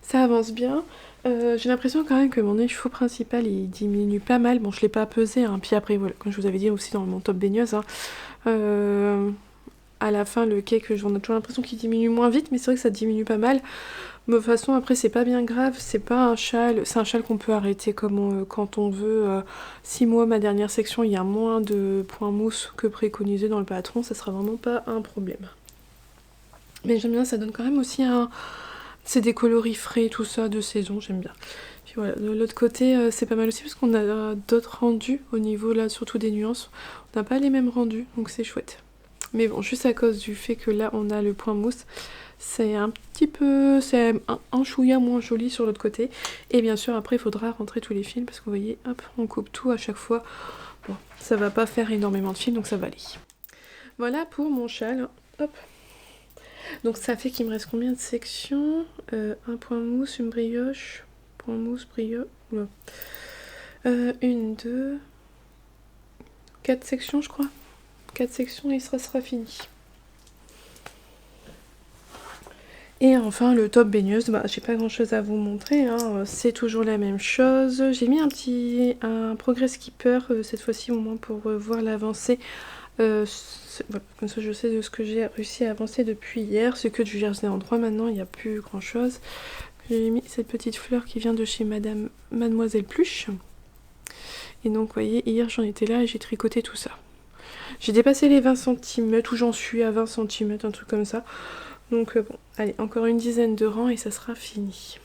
Ça avance bien. J'ai l'impression quand même que mon écheveau principal il diminue pas mal. Bon, je l'ai pas pesé, hein. Puis après, voilà, comme je vous avais dit aussi dans mon top baigneuse, hein, à la fin, le cake, j'en ai toujours l'impression qu'il diminue moins vite, mais c'est vrai que ça diminue pas mal. De toute façon, après, c'est pas bien grave, c'est pas un châle, c'est un châle qu'on peut arrêter comme quand on veut. 6 mois, ma dernière section, il y a moins de points mousse que préconisé dans le patron, ça sera vraiment pas un problème. Mais j'aime bien, ça donne quand même aussi un... C'est des coloris frais, tout ça, de saison, j'aime bien. Puis voilà, de l'autre côté, c'est pas mal aussi parce qu'on a d'autres rendus au niveau, là, surtout des nuances. On n'a pas les mêmes rendus, donc c'est chouette. Mais bon, juste à cause du fait que là, on a le point mousse, c'est un petit peu... C'est un chouïa moins joli sur l'autre côté. Et bien sûr, après, il faudra rentrer tous les fils parce que vous voyez, hop, on coupe tout à chaque fois. Bon, ça va pas faire énormément de fils, donc ça va aller. Voilà pour mon châle. Hop. Donc ça fait qu'il me reste combien de sections? Un point mousse, une brioche, point mousse, brioche... Ouais. Une, deux... 4 sections, je crois. 4 sections et ça sera fini. Et enfin le top baigneuse, bah, j'ai pas grand chose à vous montrer, hein. C'est toujours la même chose. J'ai mis un progrès skipper cette fois-ci au moins pour voir l'avancée. Voilà, comme ça je sais de ce que j'ai réussi à avancer depuis hier. C'est que du jersey en 3 maintenant, il n'y a plus grand chose. J'ai mis cette petite fleur qui vient de chez Mademoiselle Pluche. Et donc vous voyez, hier j'en étais là et j'ai tricoté tout ça. J'ai dépassé les 20 cm, ou j'en suis à 20 cm, un truc comme ça. Donc bon, allez, encore une dizaine de rangs et ça sera fini.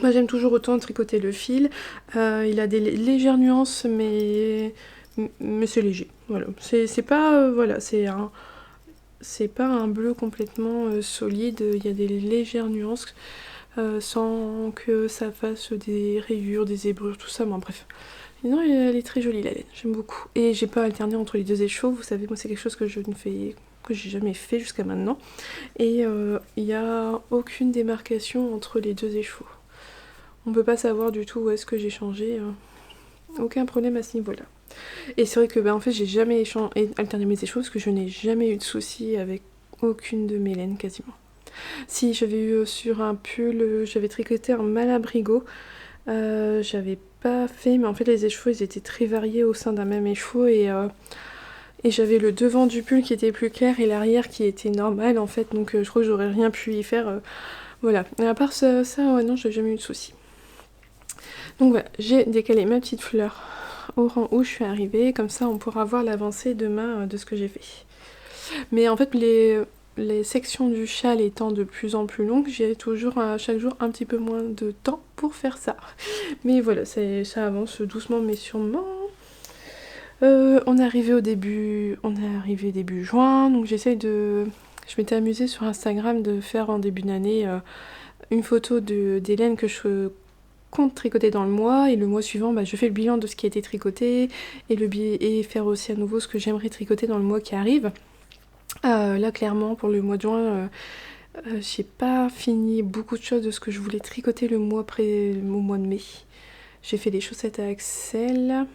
Moi j'aime toujours autant tricoter le fil. Il a des légères nuances, mais c'est léger. Voilà, c'est pas voilà, c'est pas un bleu complètement solide. Il y a des légères nuances sans que ça fasse des rayures, des zébrures, tout ça. Bon bref. Non, elle est très jolie la laine, j'aime beaucoup. Et j'ai pas alterné entre les deux écheveaux. Vous savez, moi c'est quelque chose que j'ai jamais fait jusqu'à maintenant. Et il n'y a aucune démarcation entre les deux écheveaux. On peut pas savoir du tout où est-ce que j'ai changé. Aucun problème à ce niveau-là. Et c'est vrai que en fait j'ai jamais alterné mes échos parce que je n'ai jamais eu de soucis avec aucune de mes laines quasiment. Si j'avais eu sur un pull, j'avais tricoté un malabrigo, j'avais pas fait, mais en fait les écheveaux ils étaient très variés au sein d'un même écheveau et j'avais le devant du pull qui était plus clair et l'arrière qui était normal en fait, donc je crois que j'aurais rien pu y faire. Voilà, et à part ça ouais, non, j'ai jamais eu de soucis. Donc voilà, j'ai décalé ma petite fleur au rang où je suis arrivée, comme ça on pourra voir l'avancée demain de ce que j'ai fait. Mais en fait les sections du châle étant de plus en plus longues, j'ai toujours chaque jour un petit peu moins de temps pour faire ça. Mais voilà, ça avance doucement mais sûrement. On est arrivé début juin, donc je m'étais amusée sur Instagram de faire en début d'année une photo des laines que je compte tricoter dans le mois, et le mois suivant je fais le bilan de ce qui a été tricoté et faire aussi à nouveau ce que j'aimerais tricoter dans le mois qui arrive. Là clairement pour le mois de juin j'ai pas fini beaucoup de choses de ce que je voulais tricoter au mois de mai. J'ai fait des chaussettes à Axel,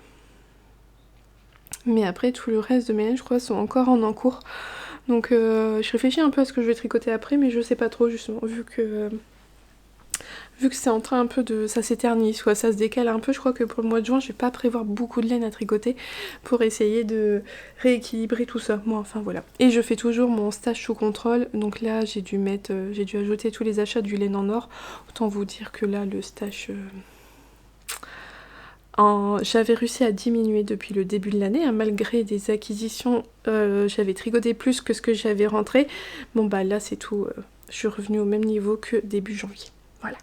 mais après tout le reste de mes laines je crois sont encore en cours, donc je réfléchis un peu à ce que je vais tricoter après, mais je sais pas trop justement vu que c'est en train un peu ça s'éternise, soit ça se décale un peu. Je crois que pour le mois de juin je vais pas prévoir beaucoup de laine à tricoter pour essayer de rééquilibrer tout ça. Moi enfin voilà. Et je fais toujours mon stage sous contrôle, donc là j'ai dû ajouter tous les achats du laine en or. Autant vous dire que là le stage j'avais réussi à diminuer depuis le début de l'année, hein, malgré des acquisitions, j'avais tricoté plus que ce que j'avais rentré. Bon là c'est tout, je suis revenue au même niveau que début janvier. Voilà.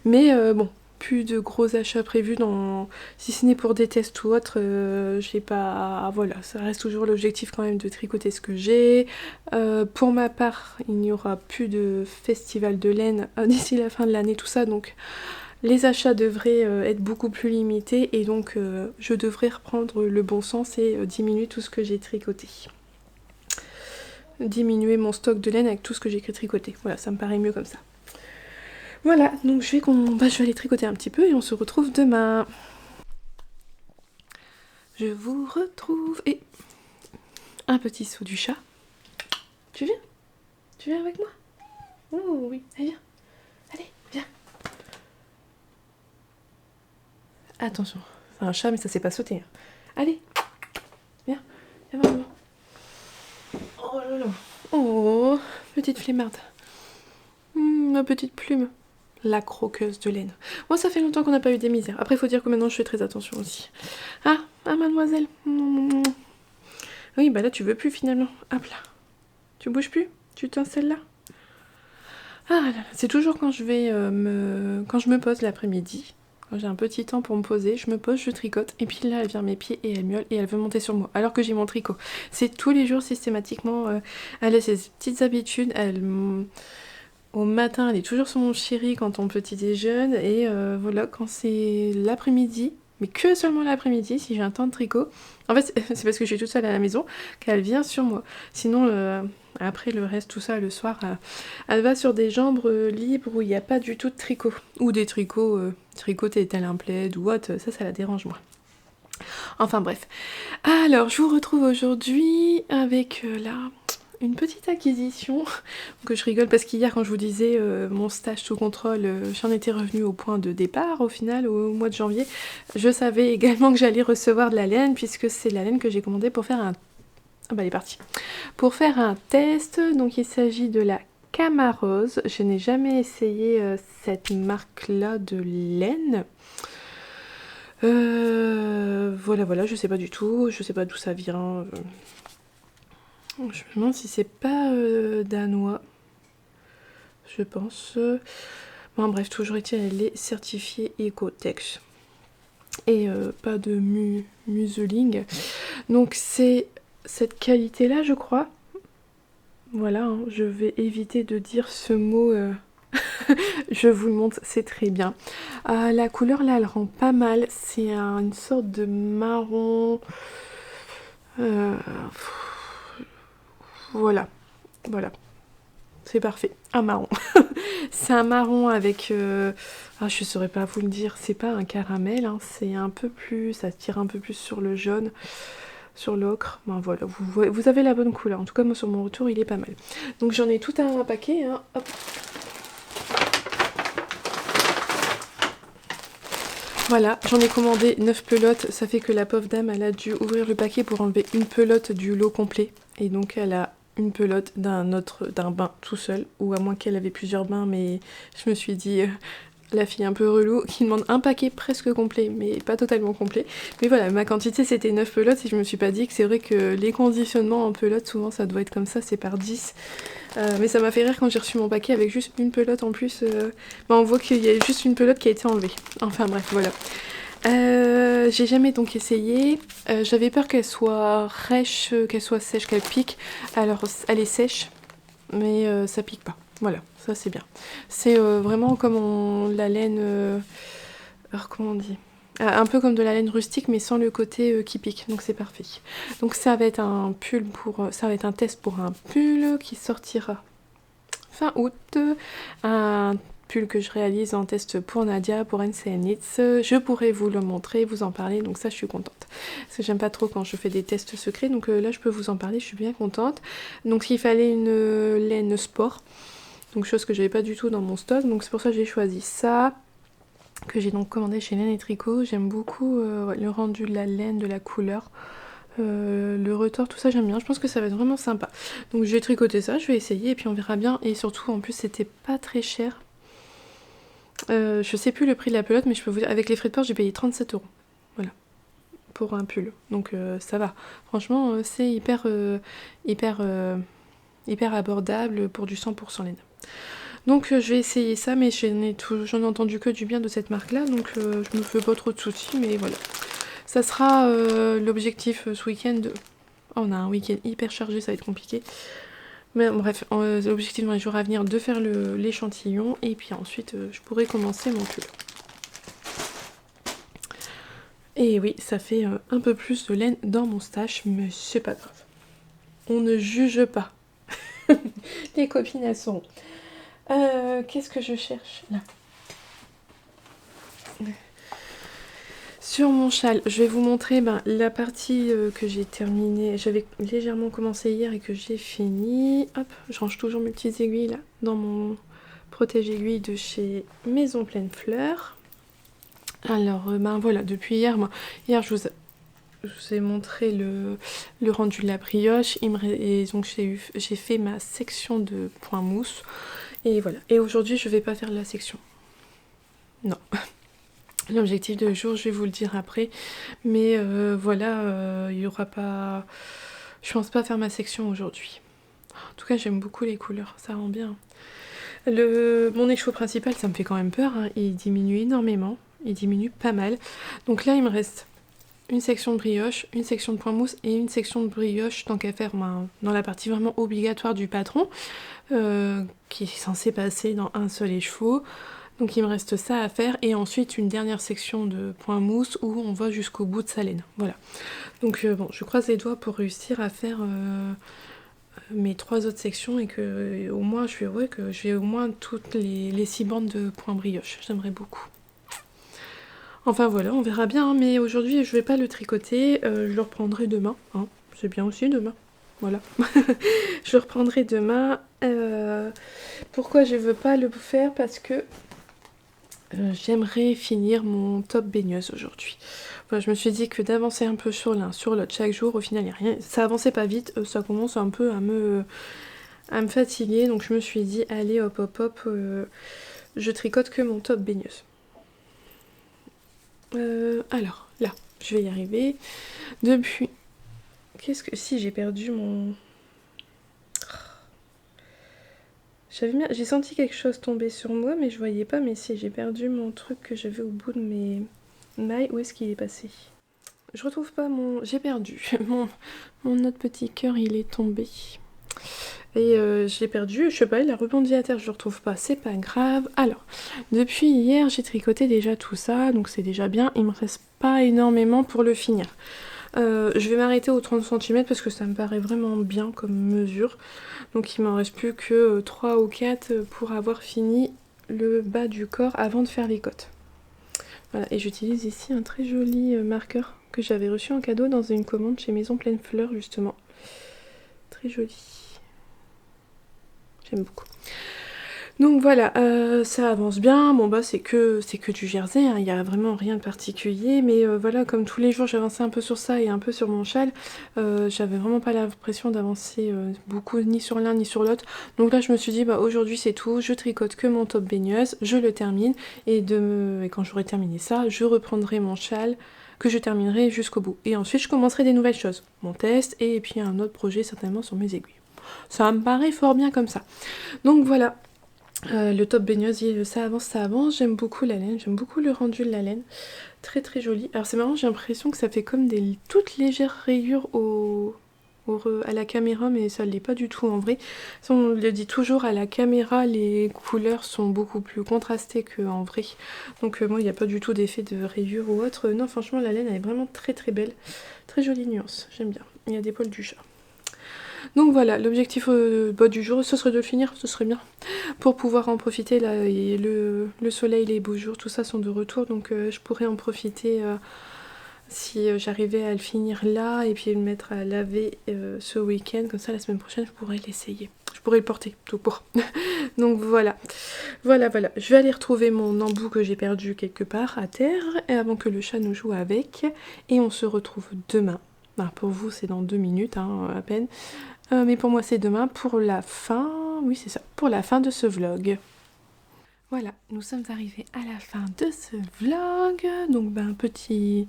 Mais bon, plus de gros achats prévus si ce n'est pour des tests ou autre, j'ai pas. Voilà, ça reste toujours l'objectif quand même de tricoter ce que j'ai. Pour ma part, il n'y aura plus de festival de laine d'ici la fin de l'année, tout ça, donc les achats devraient être beaucoup plus limités et donc je devrais reprendre le bon sens et diminuer tout ce que j'ai tricoté. Diminuer mon stock de laine avec tout ce que j'ai tricoté. Voilà, ça me paraît mieux comme ça. Voilà, donc je vais aller tricoter un petit peu et on se retrouve demain. Je vous retrouve et un petit saut du chat. Tu viens? Tu viens avec moi? Oh oui, allez viens. Allez, viens. Attention, c'est un chat mais ça sait pas sauter. Allez, viens, viens voir moi. Oh là là. Oh, petite flemmarde. Ma petite plume. La croqueuse de laine. Moi, ça fait longtemps qu'on n'a pas eu des misères. Après, il faut dire que maintenant, je fais très attention aussi. Ah, mademoiselle. Oui, là, tu veux plus finalement. Hop là. Tu bouges plus? Tu t'installes là? Ah là là. C'est toujours quand je me pose l'après-midi. Quand j'ai un petit temps pour me poser, je me pose, je tricote, et puis là elle vient à mes pieds et elle miaule et elle veut monter sur moi, alors que j'ai mon tricot. C'est tous les jours systématiquement, elle a ses petites habitudes, au matin elle est toujours sur mon chéri quand on petit déjeune, et voilà, quand c'est l'après-midi, mais que seulement l'après-midi, si j'ai un temps de tricot, en fait c'est parce que je suis toute seule à la maison qu'elle vient sur moi. Sinon après le reste, tout ça, le soir, elle va sur des jambes libres où il n'y a pas du tout de tricot. Ou des tricots tricotés tel un plaid ou autre, ça la dérange moi. Enfin bref. Alors, je vous retrouve aujourd'hui avec une petite acquisition. Que je rigole parce qu'hier, quand je vous disais mon stage sous contrôle, j'en étais revenue au point de départ au final, au mois de janvier. Je savais également que j'allais recevoir de la laine, puisque c'est de la laine que j'ai commandée pour faire un... Ah elle est partie. Pour faire un test, donc il s'agit de la Camarose. Je n'ai jamais essayé cette marque-là de laine. Voilà, je sais pas du tout, je sais pas d'où ça vient. Je me demande si c'est pas danois. Je pense. Bon, bref, toujours est-il, elle est certifiée Ecotex. Et pas de museling. Donc c'est cette qualité-là, je crois. Voilà, hein, je vais éviter de dire ce mot. Je vous le montre, c'est très bien. La couleur là, elle rend pas mal. C'est une sorte de marron. Voilà. c'est parfait. Un marron. C'est un marron avec... Ah, je saurais pas vous le dire, c'est pas un caramel, hein, c'est un peu plus... Ça tire un peu plus sur le jaune, sur l'ocre. Ben voilà, vous avez la bonne couleur. En tout cas, moi sur mon retour, il est pas mal. Donc j'en ai tout un paquet, hein. Hop. Voilà, j'en ai commandé 9 pelotes, ça fait que la pauvre dame, elle a dû ouvrir le paquet pour enlever une pelote du lot complet. Et donc elle a une pelote d'un bain tout seul, ou à moins qu'elle avait plusieurs bains, mais je me suis dit, la fille un peu relou, qui demande un paquet presque complet, mais pas totalement complet. Mais voilà, ma quantité c'était 9 pelotes, et je me suis pas dit que c'est vrai que les conditionnements en pelote, souvent ça doit être comme ça, c'est par 10. Mais ça m'a fait rire quand j'ai reçu mon paquet avec juste une pelote en plus. On voit qu'il y a juste une pelote qui a été enlevée. Enfin bref, voilà. J'ai jamais donc essayé. J'avais peur qu'elle soit rêche, qu'elle soit sèche, qu'elle pique. Alors elle est sèche, mais ça pique pas. Voilà, ça c'est bien. C'est vraiment comme la laine... alors comment on dit ? Un peu comme de la laine rustique, mais sans le côté qui pique, donc c'est parfait. Donc ça va être un pull ça va être un test pour un pull qui sortira fin août. Un pull que je réalise en test pour Nadia, pour NCN Knits. Je pourrais vous le montrer, vous en parler, donc ça je suis contente. Parce que j'aime pas trop quand je fais des tests secrets, donc là je peux vous en parler, je suis bien contente. Donc il fallait une laine sport, donc chose que j'avais pas du tout dans mon stock, donc c'est pour ça que j'ai choisi ça. Que j'ai donc commandé chez Laine et Tricot. J'aime beaucoup le rendu de la laine, de la couleur, le retors, tout ça j'aime bien. Je pense que ça va être vraiment sympa. Donc je vais tricoter ça, je vais essayer et puis on verra bien. Et surtout en plus c'était pas très cher. Je sais plus le prix de la pelote, mais je peux vous dire, avec les frais de port j'ai payé 37 €. Voilà, pour un pull. Donc ça va. Franchement c'est hyper abordable pour du 100% laine. Donc je vais essayer ça, mais j'en ai entendu que du bien de cette marque là, donc je me fais pas trop de soucis, mais voilà. Ça sera l'objectif ce week-end. Oh, on a un week-end hyper chargé, ça va être compliqué. Mais bref, l'objectif dans les jours à venir de faire l'échantillon, et puis ensuite je pourrai commencer mon pull. Et oui, ça fait un peu plus de laine dans mon stash, mais c'est pas grave. On ne juge pas. Les copines, elles sauront. Qu'est-ce que je cherche là? Sur mon châle, je vais vous montrer la partie que j'ai terminée. J'avais légèrement commencé hier et que j'ai fini. Hop, je range toujours mes petites aiguilles là dans mon protège-aiguille de chez Maison Pleine Fleurs. Alors, voilà, depuis hier, hier je vous ai montré le rendu de la brioche. Et donc j'ai fait ma section de point mousse. Et voilà. Et aujourd'hui, je vais pas faire la section. Non. L'objectif de jour, je vais vous le dire après. Mais voilà, il y aura pas... Je pense pas faire ma section aujourd'hui. En tout cas, j'aime beaucoup les couleurs. Ça rend bien. Mon écheveau principal, ça me fait quand même peur. Hein. Il diminue énormément. Il diminue pas mal. Donc là, il me reste une section de brioche, une section de point mousse et une section de brioche, tant qu'à faire dans la partie vraiment obligatoire du patron, qui est censé passer dans un seul écheveau. Donc il me reste ça à faire et ensuite une dernière section de point mousse où on va jusqu'au bout de sa laine. Voilà. Donc bon, je croise les doigts pour réussir à faire mes 3 autres sections et que au moins je suis heureux que j'ai au moins toutes les 6 bandes de point brioche. J'aimerais beaucoup. Enfin voilà, on verra bien, hein, mais aujourd'hui je vais pas le tricoter, je le reprendrai demain, hein. C'est bien aussi demain, voilà. Je le reprendrai demain. Pourquoi je veux pas le faire? Parce que j'aimerais finir mon top baigneuse aujourd'hui. Voilà, je me suis dit que d'avancer un peu sur l'un, sur l'autre chaque jour, au final il n'y a rien, ça avançait pas vite, ça commence un peu à me fatiguer, donc je me suis dit allez hop hop hop, je tricote que mon top baigneuse. Alors, là, je vais y arriver. Depuis... Si, j'ai perdu mon... J'ai senti quelque chose tomber sur moi, mais je voyais pas. Mais si, j'ai perdu mon truc que j'avais au bout de mes mailles. Où est-ce qu'il est passé? Je retrouve pas mon... J'ai perdu. Mon autre petit cœur, il est tombé. Et je l'ai perdu, je sais pas, il a rebondi à terre, je le retrouve pas, c'est pas grave. Alors, depuis hier, j'ai tricoté déjà tout ça, donc c'est déjà bien. Il me reste pas énormément pour le finir. Je vais m'arrêter aux 30 cm parce que ça me paraît vraiment bien comme mesure. Donc il m'en reste plus que 3 ou 4 pour avoir fini le bas du corps avant de faire les côtes. Voilà, et j'utilise ici un très joli marqueur que j'avais reçu en cadeau dans une commande chez Maison Pleine Fleurs justement. Très joli. J'aime beaucoup. Donc voilà, ça avance bien. Bon bah c'est que du jersey, hein. Il n'y a vraiment rien de particulier. Mais voilà, comme tous les jours j'avançais un peu sur ça et un peu sur mon châle, j'avais vraiment pas l'impression d'avancer beaucoup ni sur l'un ni sur l'autre. Donc là je me suis dit bah aujourd'hui c'est tout, je tricote que mon top baigneuse, je le termine et quand j'aurai terminé ça, je reprendrai mon châle que je terminerai jusqu'au bout. Et ensuite je commencerai des nouvelles choses, mon test et puis un autre projet certainement sur mes aiguilles. Ça me paraît fort bien comme ça. Donc voilà. Le top baigneuse, ça avance, j'aime beaucoup la laine, j'aime beaucoup le rendu de la laine, très très joli. Alors c'est marrant, j'ai l'impression que ça fait comme des toutes légères rayures à la caméra, mais ça l'est pas du tout en vrai. On le dit toujours, à la caméra les couleurs sont beaucoup plus contrastées qu'en vrai, donc moi il n'y a pas du tout d'effet de rayures ou autre. Non franchement la laine elle est vraiment très très belle, très jolie nuance, j'aime bien. Il y a des poils du chat. Donc voilà, l'objectif du jour, ce serait de le finir, ce serait bien, pour pouvoir en profiter. Là, et le soleil, les beaux jours, tout ça sont de retour, donc je pourrais en profiter si j'arrivais à le finir là, et puis le mettre à laver ce week-end, comme ça la semaine prochaine je pourrais l'essayer. Je pourrais le porter, tout court. Donc voilà, voilà. Je vais aller retrouver mon embout que j'ai perdu quelque part à terre, et avant que le chat nous joue avec, et on se retrouve demain. Bah, pour vous c'est dans 2 minutes, hein, à peine. Mais pour moi c'est demain pour la fin, oui c'est ça, pour la fin de ce vlog. Voilà, nous sommes arrivés à la fin de ce vlog, donc un petit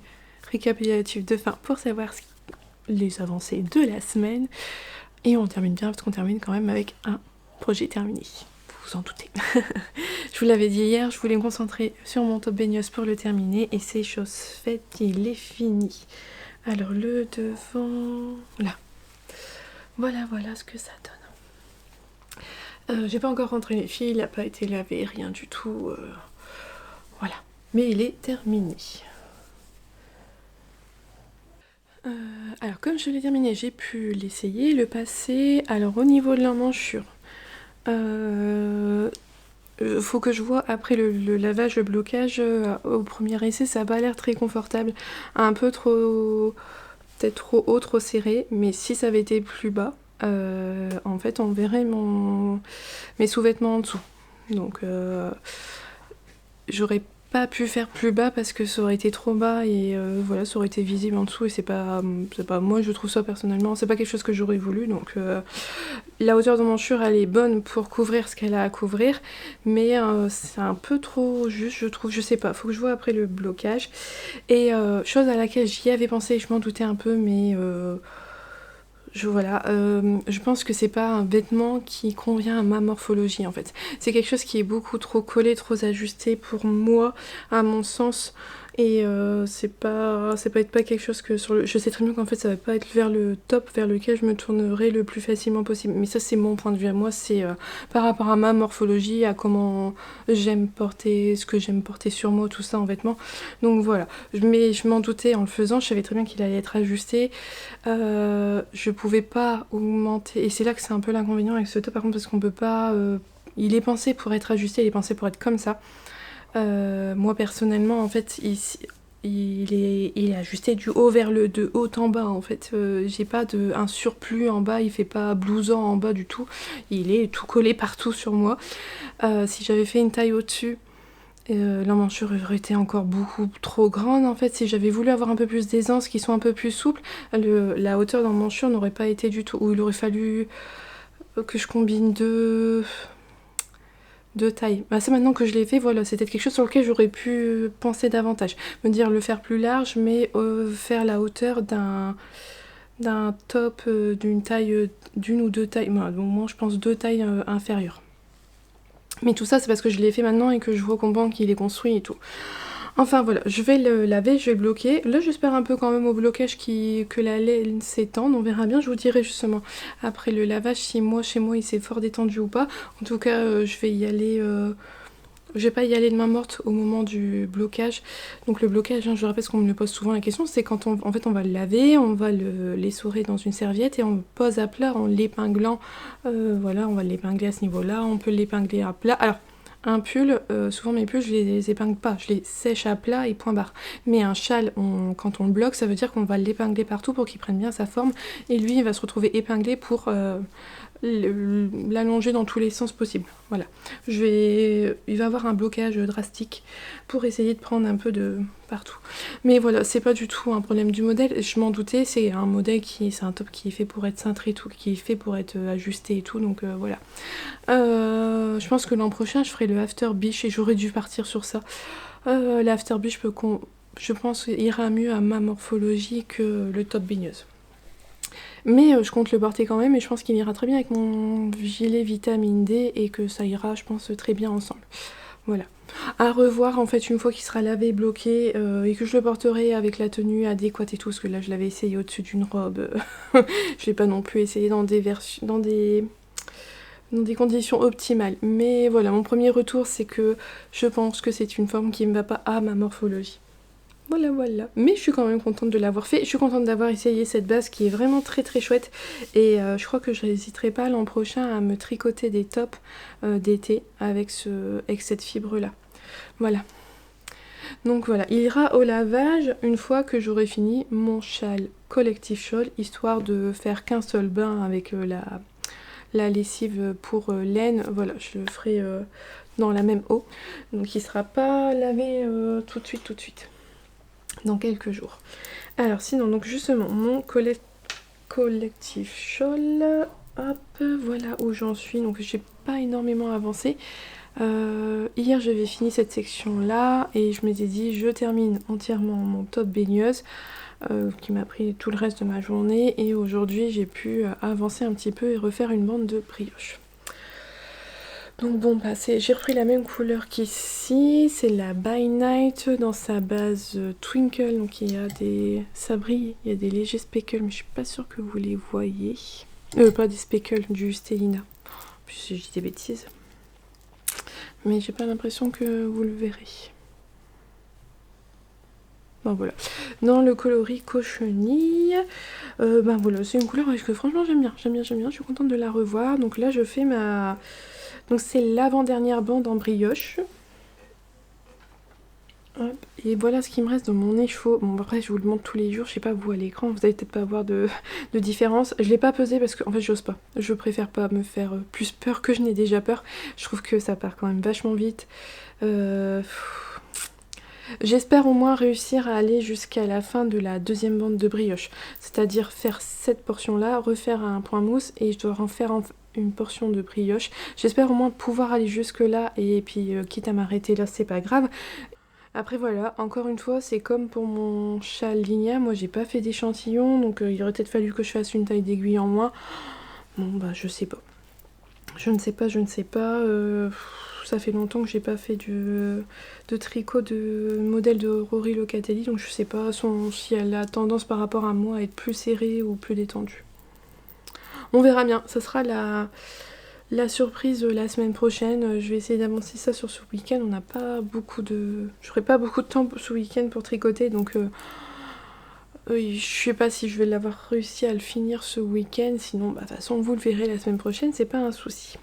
récapitulatif de fin pour savoir les avancées de la semaine. Et on termine bien parce qu'on termine quand même avec un projet terminé, vous vous en doutez. Je vous l'avais dit hier, je voulais me concentrer sur mon top baigneuse pour le terminer et c'est chose faite, il est fini. Alors le devant, là. Voilà ce que ça donne. J'ai pas encore rentré les fils, il n'a pas été lavé, rien du tout. Voilà. Mais il est terminé. Alors comme je l'ai terminé, j'ai pu l'essayer, le passer. Alors au niveau de l'emmanchure, faut que je vois après le lavage, le blocage. Au premier essai, ça n'a pas l'air très confortable. Un peu trop... peut-être trop haut, trop serré. Mais si ça avait été plus bas, en fait on verrait mes sous-vêtements en dessous. Donc j'aurais pas pu faire plus bas parce que ça aurait été trop bas et voilà, ça aurait été visible en dessous et c'est pas moi je trouve ça personnellement, c'est pas quelque chose que j'aurais voulu. Donc la hauteur de manchure elle est bonne pour couvrir ce qu'elle a à couvrir, mais c'est un peu trop juste je trouve, je sais pas, faut que je vois après le blocage. Et chose à laquelle j'y avais pensé, je m'en doutais un peu, mais je pense que c'est pas un vêtement qui convient à ma morphologie en fait. C'est quelque chose qui est beaucoup trop collé, trop ajusté pour moi, à mon sens. Et c'est pas quelque chose que je sais très bien qu'en fait ça va pas être vers le top vers lequel je me tournerai le plus facilement possible. Mais ça c'est mon point de vue à moi, c'est par rapport à ma morphologie, à comment j'aime porter, ce que j'aime porter sur moi, tout ça en vêtements. Donc voilà, mais je m'en doutais en le faisant, je savais très bien qu'il allait être ajusté. Je pouvais pas augmenter, et c'est là que c'est un peu l'inconvénient avec ce top par contre, parce qu'on peut pas... il est pensé pour être ajusté, il est pensé pour être comme ça. Moi personnellement en fait il est ajusté du haut vers de haut en bas en fait. J'ai pas un surplus en bas, il fait pas blousant en bas du tout, il est tout collé partout sur moi. Si j'avais fait une taille au-dessus, l'emmanchure aurait été encore beaucoup trop grande en fait. Si j'avais voulu avoir un peu plus d'aisance, qui sont un peu plus souples, la hauteur d'emmanchure n'aurait pas été du tout, ou il aurait fallu que je combine deux tailles. Bah, c'est maintenant que je l'ai fait, voilà, c'était quelque chose sur lequel j'aurais pu penser davantage. Me dire le faire plus large, mais faire la hauteur d'un top d'une taille, d'une ou deux tailles, bah, au moins je pense 2 tailles inférieures. Mais tout ça c'est parce que je l'ai fait maintenant et que je vois comment qu'il est construit et tout. Enfin voilà, je vais le laver, je vais le bloquer. Là j'espère un peu quand même au blocage que la laine s'étende, on verra bien, je vous dirai justement après le lavage si chez moi il s'est fort détendu ou pas. En tout cas je vais y aller Je vais pas y aller de main morte au moment du blocage. Donc le blocage, hein, je rappelle, parce qu'on me le pose souvent la question, c'est quand en fait on va le laver, on va l'essorer dans une serviette et on le pose à plat en l'épinglant. Voilà, on va l'épingler à ce niveau-là, on peut l'épingler à plat. Alors, un pull, souvent mes pulls, je les épingle pas, je les sèche à plat et point barre. Mais un châle, quand on le bloque, ça veut dire qu'on va l'épingler partout pour qu'il prenne bien sa forme. Et lui, il va se retrouver épinglé pour l'allonger dans tous les sens possibles. Voilà. Il va avoir un blocage drastique pour essayer de prendre un peu de partout. Mais voilà, c'est pas du tout un problème du modèle. Je m'en doutais, c'est un modèle c'est un top qui est fait pour être cintré et tout, qui est fait pour être ajusté et tout, donc voilà. Je pense que l'an prochain, je ferai le after biche et j'aurais dû partir sur ça. L'after biche je pense ira mieux à ma morphologie que le top baigneuse. Mais je compte le porter quand même et je pense qu'il ira très bien avec mon gilet vitamine D et que ça ira, je pense, très bien ensemble. Voilà. À revoir en fait une fois qu'il sera lavé, bloqué et que je le porterai avec la tenue adéquate et tout, parce que là je l'avais essayé au-dessus d'une robe. Je l'ai pas non plus essayé dans des conditions optimales. Mais voilà, mon premier retour c'est que je pense que c'est une forme qui ne va pas à ma morphologie. Voilà. Mais je suis quand même contente de l'avoir fait. Je suis contente d'avoir essayé cette base qui est vraiment très très chouette. Et je crois que je n'hésiterai pas l'an prochain à me tricoter des tops d'été avec cette fibre là. Voilà. Donc voilà, il ira au lavage une fois que j'aurai fini mon châle collectif shawl, histoire de faire qu'un seul bain avec la lessive pour laine. Voilà, je le ferai dans la même eau. Donc il ne sera pas lavé tout de suite. Dans quelques jours. Alors sinon, donc justement, mon collectif shawl, hop, voilà où j'en suis. Donc j'ai pas énormément avancé. Hier j'avais fini cette section là et je m'étais dit je termine entièrement mon top baigneuse qui m'a pris tout le reste de ma journée, et aujourd'hui j'ai pu avancer un petit peu et refaire une bande de brioche. Donc bon, bah, j'ai repris la même couleur qu'ici, c'est la By Night dans sa base Twinkle, donc ça brille, il y a des légers speckles, mais je suis pas sûre que vous les voyez. Pas des speckles, du Stellina, puis je dis des bêtises. Mais j'ai pas l'impression que vous le verrez. Ben voilà. Dans le coloris cochenille, ben voilà, c'est une couleur que franchement j'aime bien, je suis contente de la revoir. Donc là je fais donc c'est l'avant-dernière bande en brioche. Hop. Et voilà ce qui me reste dans mon écheveau. Bon après je vous le montre tous les jours, je sais pas vous à l'écran, vous allez peut-être pas avoir de différence. Je l'ai pas pesé parce que en fait j'ose pas. Je préfère pas me faire plus peur que je n'ai déjà peur. Je trouve que ça part quand même vachement vite. J'espère au moins réussir à aller jusqu'à la fin de la deuxième bande de brioche. C'est-à-dire faire cette portion-là, refaire un point mousse et je dois en faire une portion de brioche. J'espère au moins pouvoir aller jusque là et puis quitte à m'arrêter là, c'est pas grave. Après voilà, encore une fois, c'est comme pour mon châle Ligna, moi j'ai pas fait d'échantillon, donc il aurait peut-être fallu que je fasse une taille d'aiguille en moins. Bon bah je sais pas. Je ne sais pas. Ça fait longtemps que j'ai pas fait de tricot de modèle de Rory Locatelli, donc je sais pas si elle a tendance par rapport à moi à être plus serrée ou plus détendue. On verra bien, ça sera la surprise la semaine prochaine. Je vais essayer d'avancer ça sur ce week-end. On n'a pas beaucoup de... Je ferai pas beaucoup de temps ce week-end pour tricoter, donc je sais pas si je vais l'avoir réussi à le finir ce week-end. Sinon, bah, de toute façon, vous le verrez la semaine prochaine, c'est pas un souci.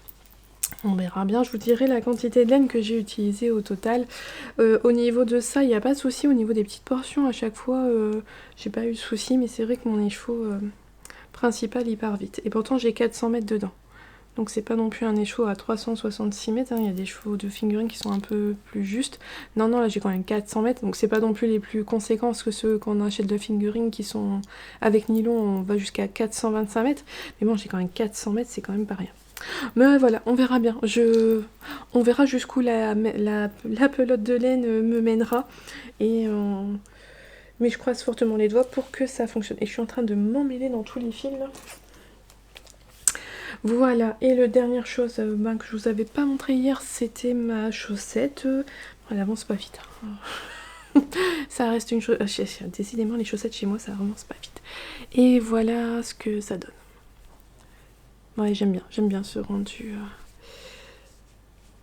On verra bien, je vous dirai la quantité de laine que j'ai utilisée au total. Au niveau de ça, il n'y a pas de souci. Au niveau des petites portions, à chaque fois, j'ai pas eu de souci, mais c'est vrai que mon écheveau principal, il part vite. Et pourtant, j'ai 400 mètres dedans. Donc c'est pas non plus un écheveau à 366 mètres, hein. Il y a des chevaux de fingering qui sont un peu plus justes. Non, là j'ai quand même 400 mètres, donc c'est pas non plus les plus conséquents que ceux qu'on achète de fingering qui sont avec nylon, on va jusqu'à 425 mètres. Mais bon, j'ai quand même 400 mètres, c'est quand même pas rien. Mais voilà, on verra bien. On verra jusqu'où la pelote de laine me mènera. Mais je croise fortement les doigts pour que ça fonctionne. Et je suis en train de m'emmêler dans tous les fils là. Voilà, et la dernière chose que je vous avais pas montré hier, c'était ma chaussette. Elle avance pas vite. Ça reste une chose... Décidément, les chaussettes chez moi, ça avance pas vite. Et voilà ce que ça donne. Ouais, j'aime bien ce rendu.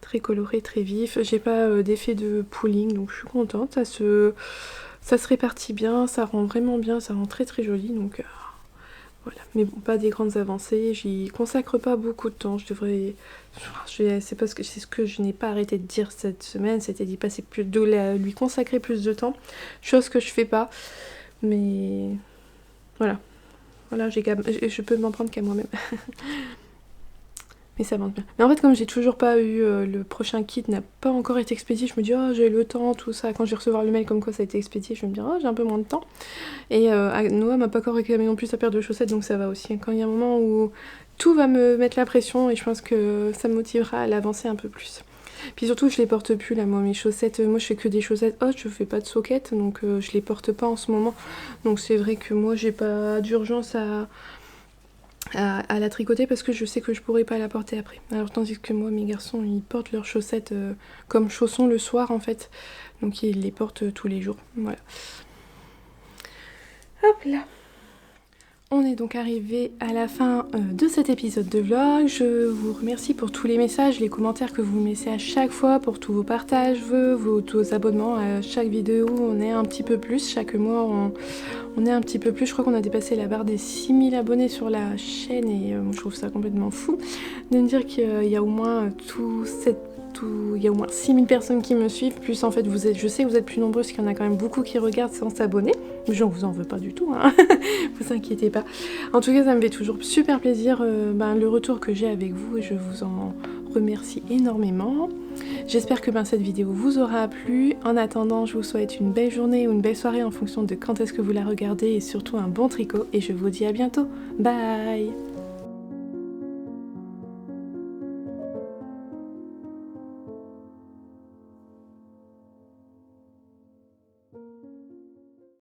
très coloré, très vif. J'ai pas d'effet de pooling, donc je suis contente. Ça se répartit bien, ça rend vraiment bien, ça rend très très joli, donc voilà. Mais bon, pas des grandes avancées, j'y consacre pas beaucoup de temps. C'est ce que je n'ai pas arrêté de dire cette semaine, c'était lui consacrer plus de temps, chose que je fais pas. Mais voilà, je peux m'en prendre qu'à moi-même. Mais ça avance bien. Mais en fait, comme j'ai toujours pas eu le prochain kit n'a pas encore été expédié, je me dis oh j'ai le temps, tout ça. Quand je vais recevoir le mail comme quoi ça a été expédié, je vais me dire oh j'ai un peu moins de temps. Et Noah m'a pas encore réclamé non plus sa paire de chaussettes, donc ça va aussi. Quand il y a un moment où tout va me mettre la pression, et je pense que ça me motivera à l'avancer un peu plus. Puis surtout, je les porte plus là, moi, mes chaussettes. Moi, je fais que des chaussettes hautes, je fais pas de soquettes, donc je les porte pas en ce moment. Donc c'est vrai que moi, j'ai pas d'urgence à la tricoter parce que je sais que je pourrais pas la porter après. Alors tandis que moi, mes garçons, ils portent leurs chaussettes comme chaussons le soir en fait. Donc ils les portent tous les jours. Voilà. Hop là. On est donc arrivé à la fin de cet épisode de vlog. Je vous remercie pour tous les messages, les commentaires que vous me laissez à chaque fois, pour tous vos partages, tous vos abonnements. À chaque vidéo, on est un petit peu plus. Chaque mois, on est un petit peu plus. Je crois qu'on a dépassé la barre des 6000 abonnés sur la chaîne et je trouve ça complètement fou de me dire qu'il y a au moins il y a au moins 6000 personnes qui me suivent, plus en fait je sais que vous êtes plus nombreux parce qu'il y en a quand même beaucoup qui regardent sans s'abonner, mais je vous en veux pas du tout, hein. Vous inquiétez pas. En tout cas ça me fait toujours super plaisir le retour que j'ai avec vous et je vous en remercie énormément. J'espère que cette vidéo vous aura plu. En attendant, je vous souhaite une belle journée ou une belle soirée en fonction de quand est-ce que vous la regardez et surtout un bon tricot et je vous dis à bientôt. Bye.